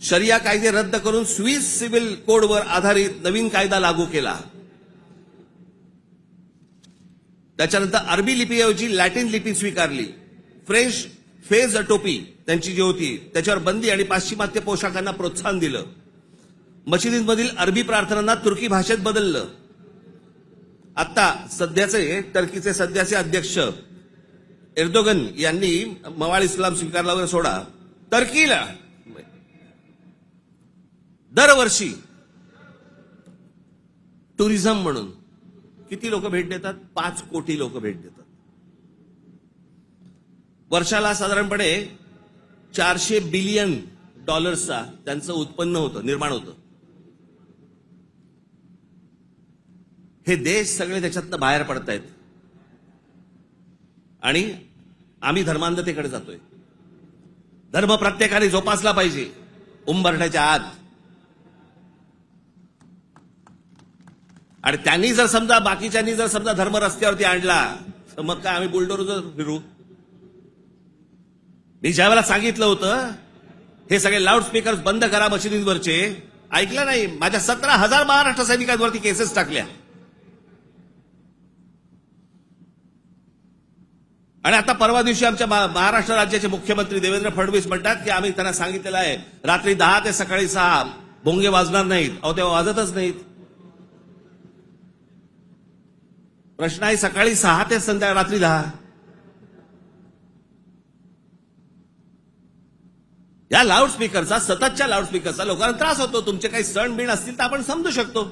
शरिया कायदे रद्द करून स्विस सिव्हिल कोडवर आधारित नवीन कायदा लागू केला. त्याच्यानंतर अरबी लिपीऐवजी लॅटिन लिपी स्वीकारली. फ्रेंच फेज टोपी त्यांची जी होती त्याच्यावर बंदी आणि पाश्चिमात्य पोशाखांना प्रोत्साहन दिलं. मशिदींमधील अरबी प्रार्थनांना तुर्की भाषेत बदललं. आता सध्याचे टर्कीचे सध्याचे अध्यक्ष एर्दोगन यांनी मवाळ इस्लाम स्वीकारला वगैरे सोडा, टर्कीला दरवर्षी टुरिझम म्हणून किती लोक भेट देतात? 5 कोटी लोक भेट देतात. वर्षाला साधारणपणे $400 बिलियन त्यांचं उत्पन्न होतं, निर्माण होतं. हे देश सगळे त्याच्यातनं बाहेर पडतायत आणि आम्ही धर्मांधतेकडे जातोय. धर्म प्रत्येकाने जोपासला पाहिजे उंबरठ्याच्या आत. आणि त्यांनी जर समजा बाकीच्यांनी जर समजा धर्म रस्त्यावरती आणला तर मग काय आम्ही बुलडोजर फिरू? मी ज्यावेळेला सांगितलं होतं हे सगळे लाऊडस्पीकर बंद करा मशिदींवरचे, ऐकलं नाही. माझ्या 17,000 महाराष्ट्र सैनिकांवरती केसेस टाकल्या. आणि आता परवा दिवशी आमच्या महाराष्ट्र राज्याचे मुख्यमंत्री देवेंद्र फडणवीस म्हणतात की आम्ही त्यांना सांगितलेलं आहे रात्री 10 ते सकाळी 6 भोंगे वाजणार नाहीत. अहो तेव्हा वाजतच नाहीत. प्रश्न आहे सकाळी 6 ते रात्री 10. या लाऊडस्पीकरचा, सततच्या लाऊडस्पीकरचा लोकांना त्रास होतो. तुमचे काही सण बिण असतील तर आपण समजू शकतो,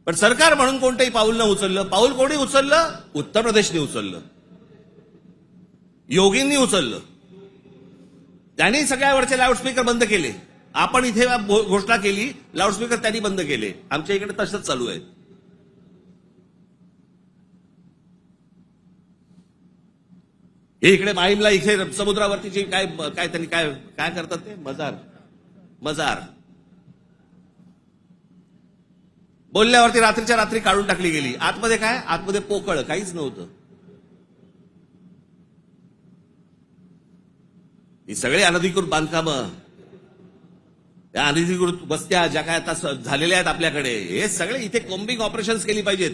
पण सरकार म्हणून कोणतंही पाऊल न उचललं. पाऊल कोणी उचललं? उत्तर प्रदेशने उचललं, योगींनी उचललं. त्यांनी सगळ्यावरचे लाऊडस्पीकर बंद केले. आपण इथे घोषणा केली, लाऊडस्पीकर त्यांनी बंद केले. आमच्या इकडे तसंच चालू आहे. हे इकडे माहीमला इथे समुद्रावरती जे काय काय त्यांनी काय काय करतात ते मजार बोलल्यावरती रात्रीच्या रात्री काढून टाकली गेली. आतमध्ये काय? आतमध्ये पोकळ काहीच नव्हतं. ही सगळे अनधिकृत बांधकामं, त्या अनधिकृत वस्त्या ज्या काय आता झालेल्या आहेत आपल्याकडे, हे सगळे इथे कोम्बिंग ऑपरेशन्स केली पाहिजेत.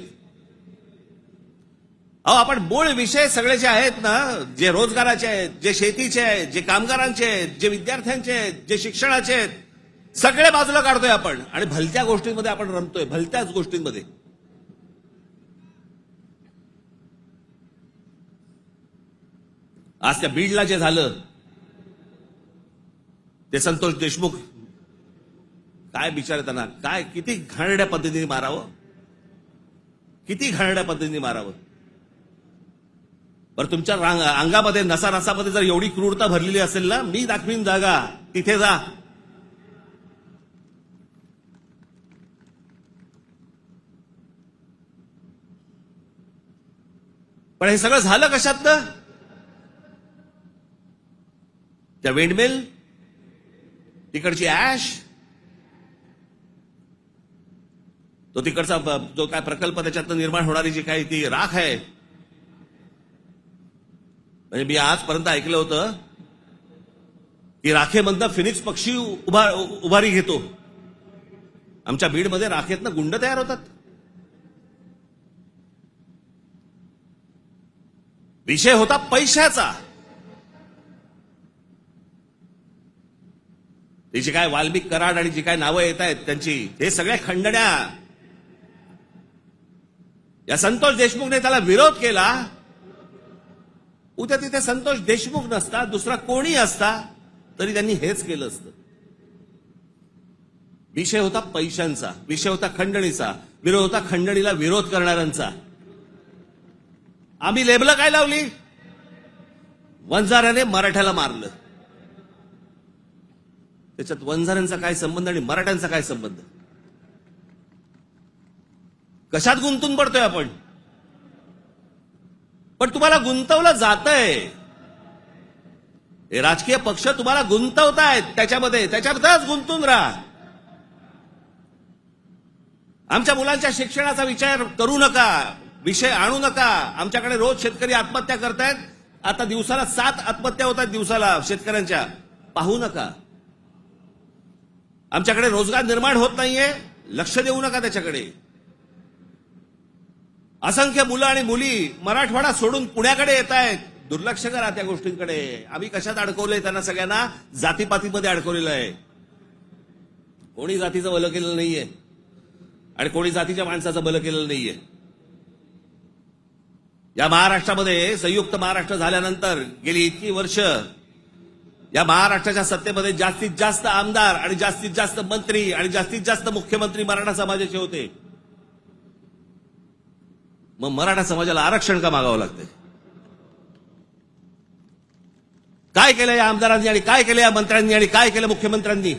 अहो, आपण मूळ विषय सगळे जे आहेत ना, जे रोजगाराचे आहेत, जे शेतीचे आहेत, जे कामगारांचे आहेत, जे विद्यार्थ्यांचे आहेत, जे शिक्षणाचे आहेत, सगळे बाजूला काढतोय आपण आणि भलत्या गोष्टींमध्ये आपण रमतोय. भलत्याच गोष्टींमध्ये. आज त्या बीडला जे झालं, ते संतोष देशमुख काय बिचारे, त्यांना काय किती घाणेरड्या पद्धतीने मारावं, किती घाणेरड्या पद्धतीने मारावं. बरं, तुमच्या अंगामध्ये नसानसामध्ये जर एवढी क्रूरता भरलेली असेल ना, मी दाखवीन जागा, तिथे जा. पण हे सगळं झालं कशातनं? त्या विंडमिल, तिकडची ऍश, तो तिकडचा जो काय प्रकल्प, त्याच्यातनं निर्माण होणारी जी काही ती राख आहे. म्हणजे मी आजपर्यंत ऐकलं होतं की राखेमधनं फिनिक्स पक्षी उभारी घेतो. आमच्या बीडमध्ये राखेतनं गुंड तयार होतात. विषय होता पैशाचा. ती जी काय वाल्मिक कराड आणि जी काय नावं येत आहेत त्यांची, हे सगळ्या खंडण्या. या संतोष देशमुखने त्याला विरोध केला. उद्या तिथे संतोष देशमुख नसता, दुसरा कोणी असता तरी त्यांनी हेच केलं असतं. विषय होता पैशांचा, विषय होता खंडणीचा, विरोध होता खंडणीला विरोध करणाऱ्यांचा. आम्ही लेबलं काय लावली? वंजाऱ्याने मराठ्याला मारलं. त्याच्यात वंजाऱ्यांचा काय संबंध आणि मराठ्यांचा काय संबंध? कशात गुंतून पडतोय आपण? पण तुम्हाला गुंतवलं जातंय. हे राजकीय पक्ष तुम्हाला गुंतवतायत त्याच्याबद्दलच गुंतून राहा. आमच्या मुलांच्या शिक्षणाचा विचार करू नका, विषय आणू नका. आमच्याकडे रोज शेतकरी आत्महत्या करतायत. आता दिवसाला 7 आत्महत्या होतात दिवसाला शेतकऱ्यांच्या. पाहू नका. आमच्याकडे रोजगार निर्माण होत नाहीये, लक्ष देऊ नका त्याच्याकडे. असंख्य मुलं आणि मुली मराठवाडा सोडून पुण्याकडे येत आहेत. दुर्लक्ष करा त्या गोष्टींकडे. आम्ही कशात अडकवलंय त्यांना? सगळ्यांना जातीपातीमध्ये अडकवलेलं आहे. कोणी जातीचं भलं केलेलं नाहीये आणि कोणी जातीच्या माणसाचं भलं केलेलं नाहीये. या महाराष्ट्रामध्ये संयुक्त महाराष्ट्र झाल्यानंतर गेली इतकी वर्ष या महाराष्ट्राच्या सत्तेमध्ये जास्तीत जास्त आमदार आणि जास्तीत जास्त मंत्री आणि जास्तीत जास्त मुख्यमंत्री मराठा समाजाचे होते. मग मराठा समाजाला आरक्षण का मागावं लागतंय? काय केलं या आमदारांनी आणि काय केलं या मंत्र्यांनी आणि काय केलं मुख्यमंत्र्यांनी?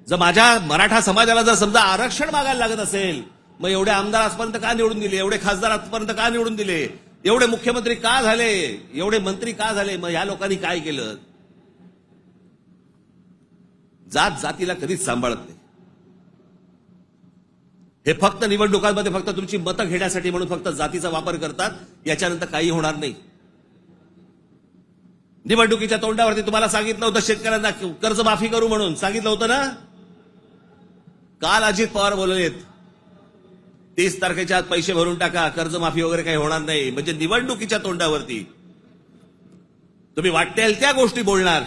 जर माझ्या मराठा समाजाला जर समजा आरक्षण मागायला लागत असेल, मग एवढे आमदार आजपर्यंत का निवडून दिले? एवढे खासदार आजपर्यंत का निवडून दिले? एवढे मुख्यमंत्री का झाले? एवढे मंत्री का झाले? मग या लोकांनी काय केलं? जात जातीला कधीच सांभाळत नाही. हे फक्त निवडणुकांमध्ये फक्त तुमची मतं घेण्यासाठी म्हणून फक्त जातीचा वापर करतात. याच्यानंतर काही होणार नाही. निवडणुकीच्या तोंडावरती तुम्हाला सांगितलं होतं शेतकऱ्यांना कर्जमाफी करू म्हणून सांगितलं होतं ना. काल अजित पवार बोललेत 30 तारखेच्या आत पैसे भरून टाका, कर्जमाफी वगैरे काही होणार नाही. म्हणजे निवडणुकीच्या तोंडावरती तुम्ही वाटेल त्या गोष्टी बोलणार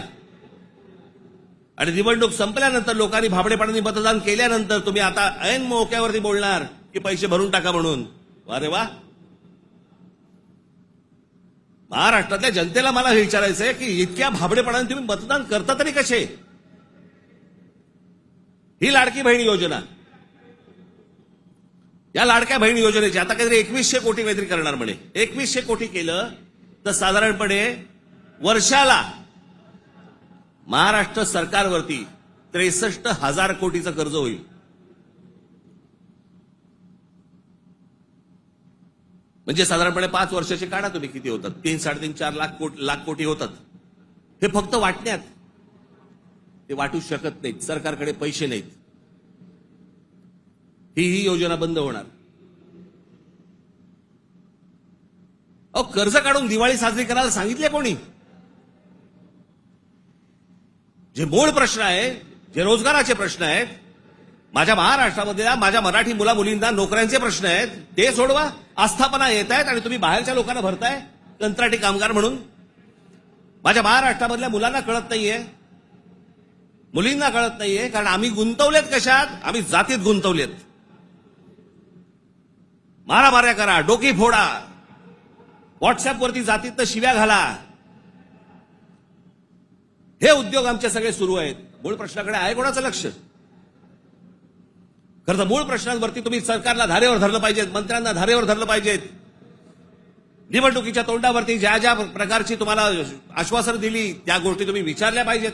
आणि निवडणूक संपल्यानंतर लोकांनी भाबडेपणाने मतदान केल्यानंतर तुम्ही आता ऐन मोक्यावरती बोलणार की पैसे भरून टाका म्हणून. अरे वा. महाराष्ट्रातल्या जनतेला मला हे विचारायचंय की इतक्या भाबडेपणाने तुम्ही मतदान करता तरी कसे? ही लाडकी बहीण योजना या लाडक्या बहीण योजनेचे आता काहीतरी 2100 कोटी काहीतरी करणार म्हणे. 2100 कोटी केलं तर साधारणपणे वर्षाला महाराष्ट्र सरकारवरती 63,000 कोटीचं कर्ज होईल. म्हणजे साधारणपणे 5 वर्षाचे काढा तुम्ही किती होतात. 3-3.5 लाख कोटी होतात. हे फक्त वाटण्यात. ते वाटू शकत नाहीत. सरकारकडे पैसे नाहीत. ही योजना बंद होणार. अहो, कर्ज काढून दिवाळी साजरी करायला सांगितले कोणी? जे मूळ प्रश्न आहे, जे रोजगाराचे प्रश्न आहेत, माझ्या महाराष्ट्रामध्ये माझ्या मराठी मुला मुलींना नोकऱ्यांचे प्रश्न आहेत, ते सोडवा. आस्थापना येत आहेत आणि तुम्ही बाहेरच्या लोकांना भरताय कंत्राटी कामगार म्हणून. माझ्या महाराष्ट्रामधल्या मुलांना कळत नाहीये, मुलींना कळत नाहीये, कारण आम्ही गुंतवलेत कशात? आम्ही जातीत गुंतवलेत. मारामाऱ्या करा, डोकी फोडा, व्हॉट्सअपवरती जातीत शिव्या घाला, हे उद्योग आमचे सगळे सुरू आहेत. मूळ प्रश्नाकडे आहे कोणाचं लक्ष? खरं तर मूळ प्रश्नांवरती तुम्ही सरकारला धारेवर धरलं पाहिजेत, मंत्र्यांना धारेवर धरलं पाहिजेत. निवडणुकीच्या तोंडावरती ज्या ज्या प्रकारची तुम्हाला आश्वासनं दिली त्या गोष्टी तुम्ही विचारल्या पाहिजेत.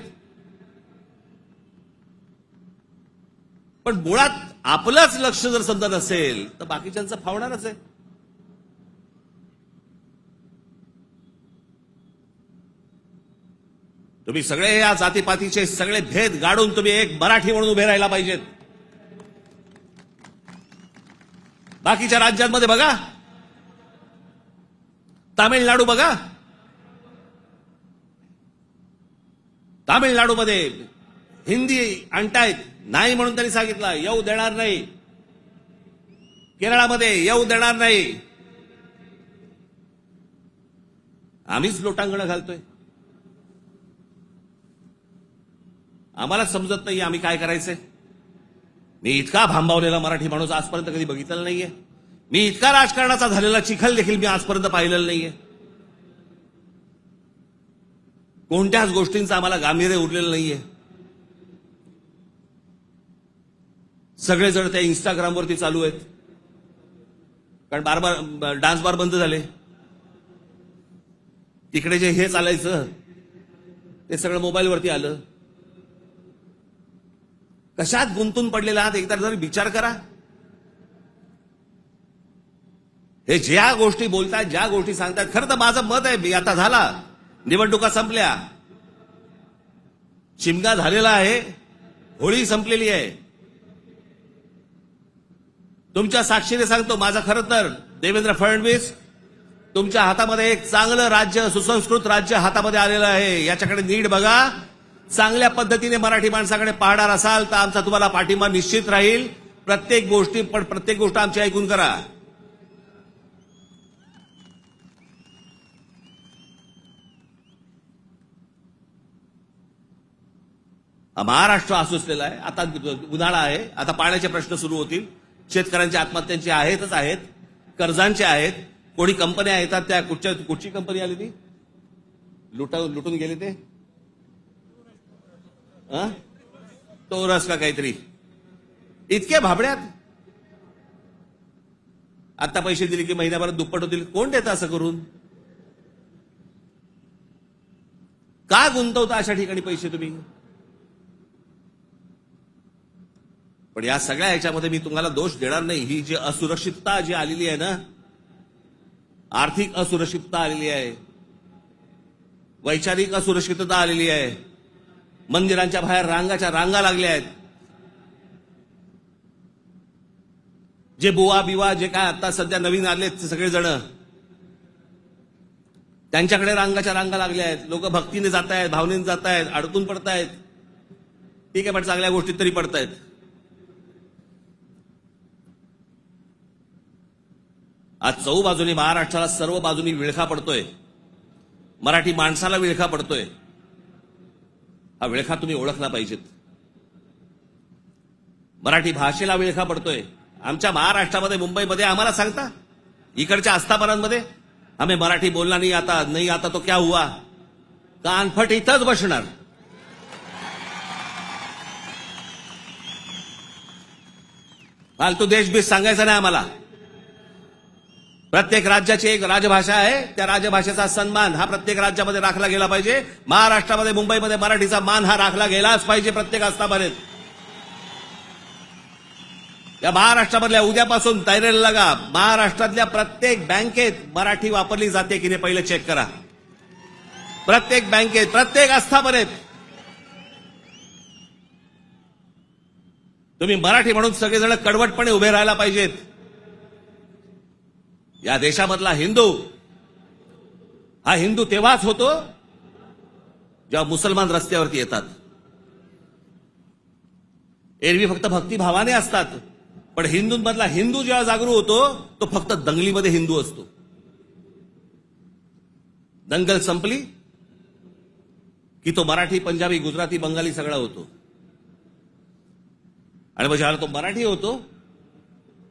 पण मुळात आपलंच लक्ष जर समजा नसेल तर बाकीच्यांचं फावणारच आहे. तुम्ही सगळे या जातीपातीचे सगळे भेद गाडून तुम्ही एक मराठी म्हणून उभे राहायला पाहिजेत. बाकीच्या राज्यांमध्ये बघा, तामिळनाडू बघा, तामिळनाडूमध्ये हिंदी आणतायत, नाही म्हणून त्यांनी सांगितलं येऊ देणार नाही. केरळामध्ये येऊ देणार नाही. आम्हीच लोटांगणं घालतोय. आम्हाला समजत नाही आम्ही काय करायचंय. मी इतका भांबावलेला मराठी माणूस आजपर्यंत कधी बघितलेला नाहीये. मी इतका राजकारणाचा झालेला चिखल देखील मी आजपर्यंत पाहिलेला नाहीये. कोणत्याच गोष्टींचं आम्हाला गांभीर्य उरलेलं नाहीये. सगळेजण त्या इंस्टाग्रामवरती चालू आहेत, कारण डान्स बार बंद झाले. तिकडे जे हे चालायचं ते सगळं मोबाईलवरती आलं. कशात गुंतून पडलेला आहात एकदा जरी विचार करा. हे ज्या गोष्टी बोलतात, ज्या गोष्टी सांगतात, खरं तर माझं मत आहे, मी आता झाला, निवडणुका संपल्या, शिमगा झालेला आहे, होळी संपलेली आहे. तुमच्या साक्षीने सांगतो, माझं खरं तर देवेंद्र फडणवीस तुमच्या हातामध्ये एक चांगलं राज्य, सुसंस्कृत राज्य हातामध्ये आलेलं आहे. याच्याकडे नीट बघा. चांगल्या पद्धतीने मराठी माणसाकडे पाहणार असाल तर आमचा तुम्हाला पाठिंबा निश्चित राहील. प्रत्येक गोष्ट आमची ऐकून करा. महाराष्ट्र आसुसलेला आहे. आता उन्हाळा आहे, आता पाण्याचे प्रश्न सुरू होतील. शेतकऱ्यांच्या आत्महत्यांचे आहेतच आहेत, कर्जांचे आहेत. कोणी कंपन्या येतात, त्या कुठची कंपनी आली ती लुटून गेली ते टोरस का काहीतरी, इतके भाबड्यात. आता पैसे दिले की महिन्याभरात दुप्पट होतील. कोण देतं असं करून? का गुंतवता अशा ठिकाणी पैसे तुम्ही? पण या सगळ्या ह्याच्यामध्ये मी तुम्हाला दोष देणार नाही. ही जी असुरक्षितता जी आलेली आहे ना, आर्थिक असुरक्षितता आलेली आहे, वैचारिक असुरक्षितता आलेली आहे, मंदिरांच्या बाहेर रांगा लागल्या आहेत. जे बुवा बिवा जे काय आता सध्या नवीन आलेत सगळेजण, त्यांच्याकडे रांगा लागल्या आहेत. लोक भक्तीने जात आहेत, भावनेने जात आहेत, अडकून पडतायत. ठीक आहे, पण चांगल्या गोष्टीत तरी पडतायत. आज चहूबाजूनी महाराष्ट्राला सर्व बाजूनी विळखा पडतोय. मराठी माणसाला विळखा पडतोय. हा विळखा तुम्ही ओळखला पाहिजेत. मराठी भाषेला विळखा पडतोय. आमच्या महाराष्ट्रामध्ये, मुंबईमध्ये आम्हाला सांगता, इकडच्या आस्थापनांमध्ये आम्ही मराठी बोलला नाही आता तो क्या हुआ? कानफट इथंच बसणार. फालतू देशबीज सांगायचं नाही आम्हाला. प्रत्येक राज्याची एक राजभाषा आहे, त्या राजभाषेचा सन्मान हा प्रत्येक राज्यामध्ये राखला गेला पाहिजे. महाराष्ट्रामध्ये, मुंबईमध्ये मराठीचा मान हा राखला गेलाच पाहिजे प्रत्येक आस्थापनेत. या महाराष्ट्रामधल्या उद्यापासून तयारीला लागा. महाराष्ट्रातल्या प्रत्येक बँकेत मराठी वापरली जाते की नाही पहिले चेक करा. प्रत्येक बँकेत, प्रत्येक आस्थापनेत तुम्ही मराठी म्हणून सगळेजण कडवटपणे उभे राहायला पाहिजेत. या देशामधला हिंदू हा हिंदू तेव्हाच होतो जेव्हा मुसलमान रस्त्यावरती येतात. एरवी फक्त भक्तिभावाने असतात, पण हिंदूंमधला हिंदू जेव्हा जागरूक होतो तो फक्त दंगलीमध्ये हिंदू असतो. दंगल संपली की तो मराठी, पंजाबी, गुजराती, बंगाली सगळा होतो. आणि मग ज्याला तो मराठी होतो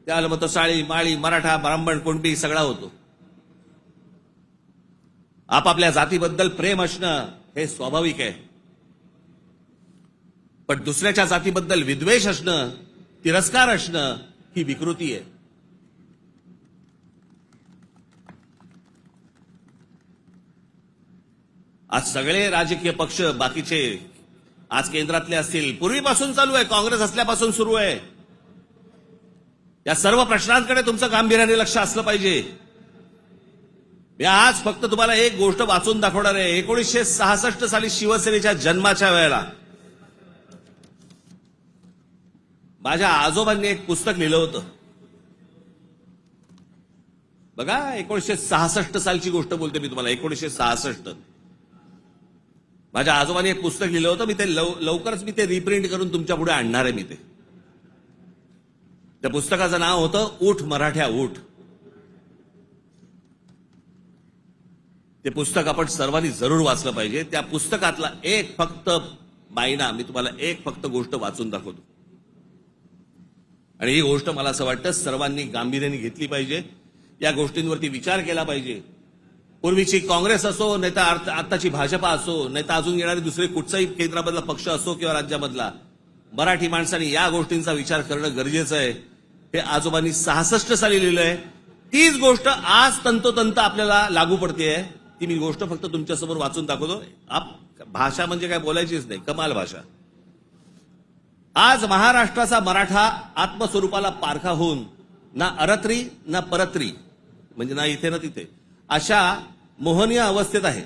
त्याला मग तो साळी, माळी, मराठा, ब्राह्मण, कुणबी सगळा होतो. आपापल्या जातीबद्दल प्रेम असणं हे स्वाभाविक आहे, पण दुसऱ्याच्या जातीबद्दल विद्वेष असणं, तिरस्कार असणं ही विकृती आहे. आज सगळे राजकीय पक्ष बाकीचे आज केंद्रातले असतील, पूर्वीपासून चालू आहे, काँग्रेस असल्यापासून सुरू आहे. या सर्व प्रश्नांकडे तुमचं गांभीर्याने लक्ष असलं पाहिजे. मी आज फक्त तुम्हाला एक गोष्ट वाचून दाखवणार आहे. 1966 साली शिवसेनेच्या जन्माच्या वेळेला माझ्या आजोबांनी एक पुस्तक लिहिलं होतं. बघा, 1966 सालची गोष्ट बोलते मी तुम्हाला. 1966 माझ्या आजोबांनी एक पुस्तक लिहिलं होतं. मी ते लवकरच मी ते रिप्रिंट करून तुमच्या पुढे आणणार आहे. मी ते त्या पुस्तकाचं नाव होतं ऊठ मराठ्या ऊठ. ते पुस्तक आपण सर्वांनी जरूर वाचलं पाहिजे. त्या पुस्तकातला एक फक्त बायना मी तुम्हाला एक फक्त गोष्ट वाचून दाखवतो, आणि ही गोष्ट मला असं वाटतं सर्वांनी गांभीर्याने घेतली पाहिजे. या गोष्टींवरती विचार केला पाहिजे. पूर्वीची काँग्रेस असो, नाही तर आताची भाजपा असो, नाही तर अजून येणारे दुसरे कुठचाही केंद्रामधला पक्ष असो किंवा राज्यामधला, मराठी माणसांनी या गोष्टींचा विचार करणं गरजेचं आहे. हे आजोबांनी 66 साली लिहिलंय. तीच गोष्ट आज तंतोतंत आपल्याला लागू पडतेय. ती मी गोष्ट फक्त तुमच्यासमोर वाचून दाखवतो. भाषा म्हणजे काय बोलायचीच नाही, कमाल भाषा. आज महाराष्ट्राचा मराठा आत्मस्वरूपाला पारखा होऊन ना अरत्री ना परत्री, म्हणजे ना इथे ना तिथे, अशा मोहनीय अवस्थेत आहे.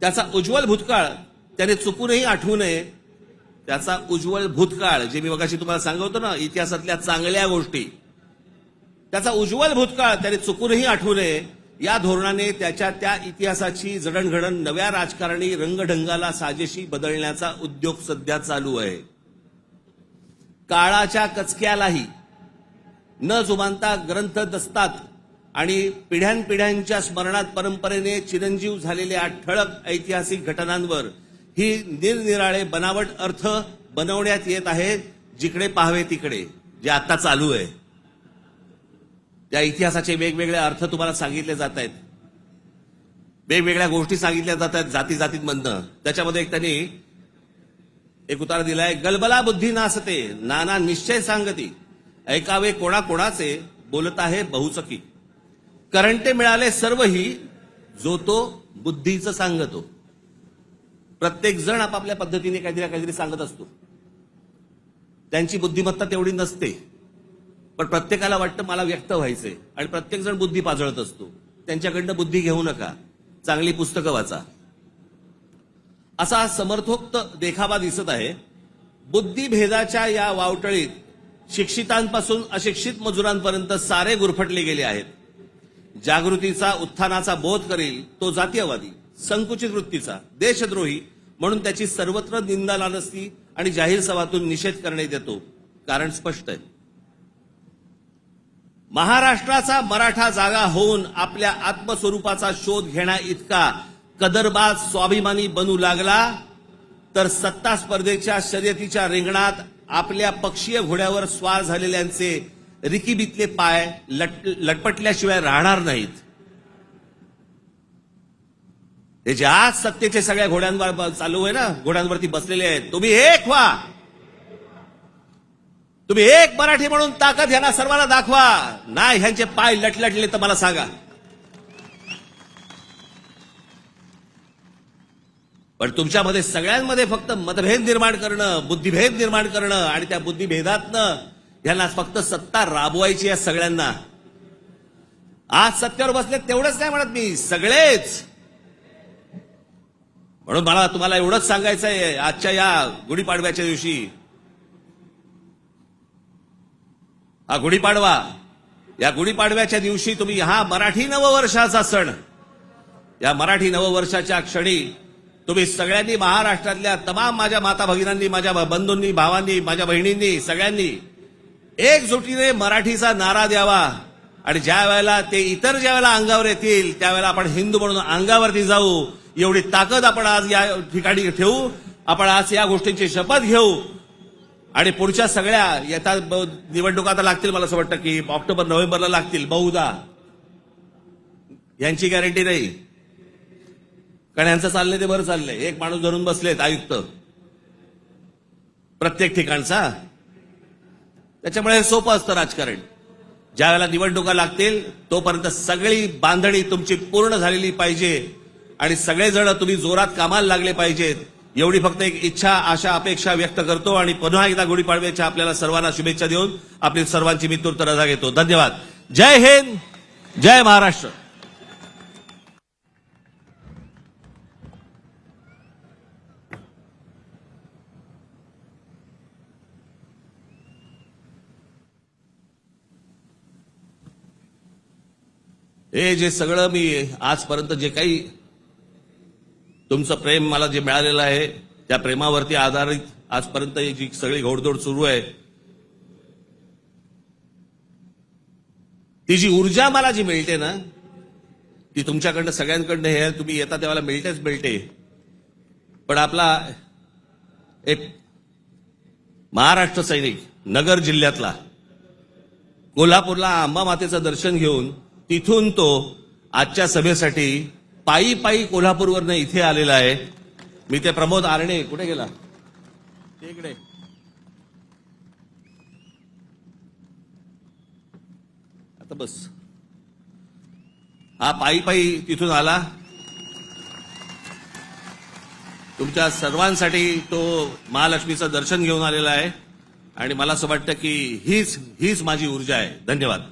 त्याचा उज्ज्वल भूतकाळ त्याने चुकूनही आठवू नये. त्याचा उज्ज्वल भूतकाळ, जे मी मगाशी तुम्हाला सांगतो ना, इतिहासातल्या चांगल्या गोष्टी, त्याचा उज्ज्वल भूतकाळ त्याने चुकूनही आठवू नये. या धोरणाने त्याच्या त्या इतिहासाची जडणघडण नव्या राजकारणी रंगढंगाला साजेशी बदलण्याचा उद्योग सध्या चालू आहे. काळाच्या कचक्यालाही न जुमानता ग्रंथ दसतात आणि पिढ्यानपिढ्यांच्या स्मरणात परंपरेने चिरंजीव झालेल्या ठळक ऐतिहासिक घटनांवर ही निरनिराळे बनावट अर्थ बनवण्यात येत आहेत. जिकडे पाहावे तिकडे जे आता चालू आहे, त्या इतिहासाचे वेगवेगळे अर्थ तुम्हाला सांगितले जात आहेत. वेगवेगळ्या गोष्टी सांगितल्या जात आहेत जाती जातींमधनं. त्याच्यामध्ये एक त्यांनी एक उतारा दिलाय, गलबला बुद्धी नासते नाना निश्चय सांगती, ऐकावे कोणाकोणाचे बोलत आहे बहुचकी, करंटे मिळाले सर्वही जो तो बुद्धीचं सांगतो. प्रत्येक जण आपापल्या पद्धतीने काहीतरी काहीतरी सांगत असतो. त्यांची बुद्धिमत्ता तेवढी नसते, पण प्रत्येकाला वाटतं मला व्यक्त व्हायचंय, आणि प्रत्येक जण बुद्धी पाजळत असतो. त्यांच्याकडनं बुद्धी घेऊ नका, चांगली पुस्तकं वाचा. असा समर्थोक्त देखावा दिसत आहे. बुद्धिभेदाच्या या वावटळीत शिक्षितांपासून अशिक्षित मजुरांपर्यंत सारे गुरफटले गेले आहेत. जागृतीचा, उत्थानाचा बोध करील तो जातीयवादी, संकुचित वृत्तीचा, देशद्रोही म्हणून त्याची सर्वत्र निंदा नालस्ती आणि जाहीर सभातून निषेध करण्यात येतो. कारण स्पष्ट आहे. महाराष्ट्राचा मराठा जागा होऊन आपल्या आत्मस्वरूपाचा शोध घेण्या इतका कदरबाज स्वाभिमानी बनू लागला तर सत्ता स्पर्धेच्या शर्यतीच्या रिंगणात आपल्या पक्षीय घोड्यावर स्वार झालेल्यांचे रिकीबितले पाय लटपटल्याशिवाय राहणार नाहीत. ते जे आज सत्तेचे सगळ्या घोड्यांवर चालू आहे ना, घोड्यांवरती बसलेले आहेत, तुम्ही एक व्हा. तुम्ही एक मराठी म्हणून ताकद ह्यांना सर्वांना दाखवा. नाही ह्यांचे पाय लटलटले तर मला सांगा. पण तुमच्यामध्ये सगळ्यांमध्ये फक्त मतभेद निर्माण करणं, बुद्धिभेद निर्माण करणं आणि त्या बुद्धिभेदातनं ह्यांना फक्त सत्ता राबवायची आहे सगळ्यांना. आज सत्तेवर बसले तेवढंच नाही म्हणत मी, सगळेच. म्हणून मला तुम्हाला एवढंच सांगायचं आहे आजच्या या गुढीपाडव्याच्या दिवशी. हा गुढीपाडवा, या गुढीपाडव्याच्या दिवशी तुम्ही हा मराठी नववर्षाचा सण, या मराठी नववर्षाच्या क्षणी तुम्ही सगळ्यांनी महाराष्ट्रातल्या तमाम माझ्या माता भगिनींनी, माझ्या बंधूंनी, भावांनी, माझ्या बहिणींनी, सगळ्यांनी एकजुटीने मराठीचा नारा द्यावा. आणि ज्या वेळेला ते इतर ज्या वेळेला अंगावर येतील त्यावेळेला आपण हिंदू म्हणून अंगावरती जाऊ. एवढी ताकद आपण आज या ठिकाणी ठेवू. आपण आज या गोष्टींची शपथ घेऊ. आणि पुढच्या सगळ्या येतात निवडणुका आता लागतील, मला असं वाटतं की ऑक्टोबर नोव्हेंबरला लागतील बहुधा. यांची गॅरंटी नाही, कारण यांचं चाललंय ते बरं चाललंय. एक माणूस धरून बसलेत आयुक्त प्रत्येक ठिकाणचा. त्याच्यामुळे हे सोपं असतं राजकारण. ज्या वेळेला निवडणुका लागतील तोपर्यंत सगळी बांधणी तुमची पूर्ण झालेली पाहिजे आणि सगळेजण तुम्ही जोरात कामाला लागले पाहिजेत. एवढी फक्त एक इच्छा, आशा, अपेक्षा व्यक्त करतो आणि पुन्हा एकदा गुढीपाडव्याच्या आपल्याला सर्वांना शुभेच्छा देऊन आपली सर्वांची मी तूर्त रजा घेतो. धन्यवाद. जय हिंद, जय महाराष्ट्र. हे जे सगळं मी आजपर्यंत जे काही तुमचं प्रेम मला जे मिळालेलं आहे त्या प्रेमावरती आधारित आजपर्यंत जी सगळी घोडदौड सुरू आहे, ती जी ऊर्जा मला जी मिळते ना, ती तुमच्याकडनं सगळ्यांकडनं हे तुम्ही येता तेव्हा मिळतेच मिळते. पण आपला एक महाराष्ट्र सैनिक नगर जिल्ह्यातला कोल्हापूरला अंबा मातेचं दर्शन घेऊन तिथून तो आजच्या सभेसाठी पायी पायी कोल्हापूरवरनं इथे आलेला आहे. मी ते प्रमोद आरणे, कुठे गेला ते इकडे, आता बस, हा पायी पायी तिथून आला. तुमच्या सर्वांसाठी तो महालक्ष्मीचं दर्शन घेऊन आलेला आहे आणि मला असं वाटतं की हीच माझी ऊर्जा आहे. धन्यवाद.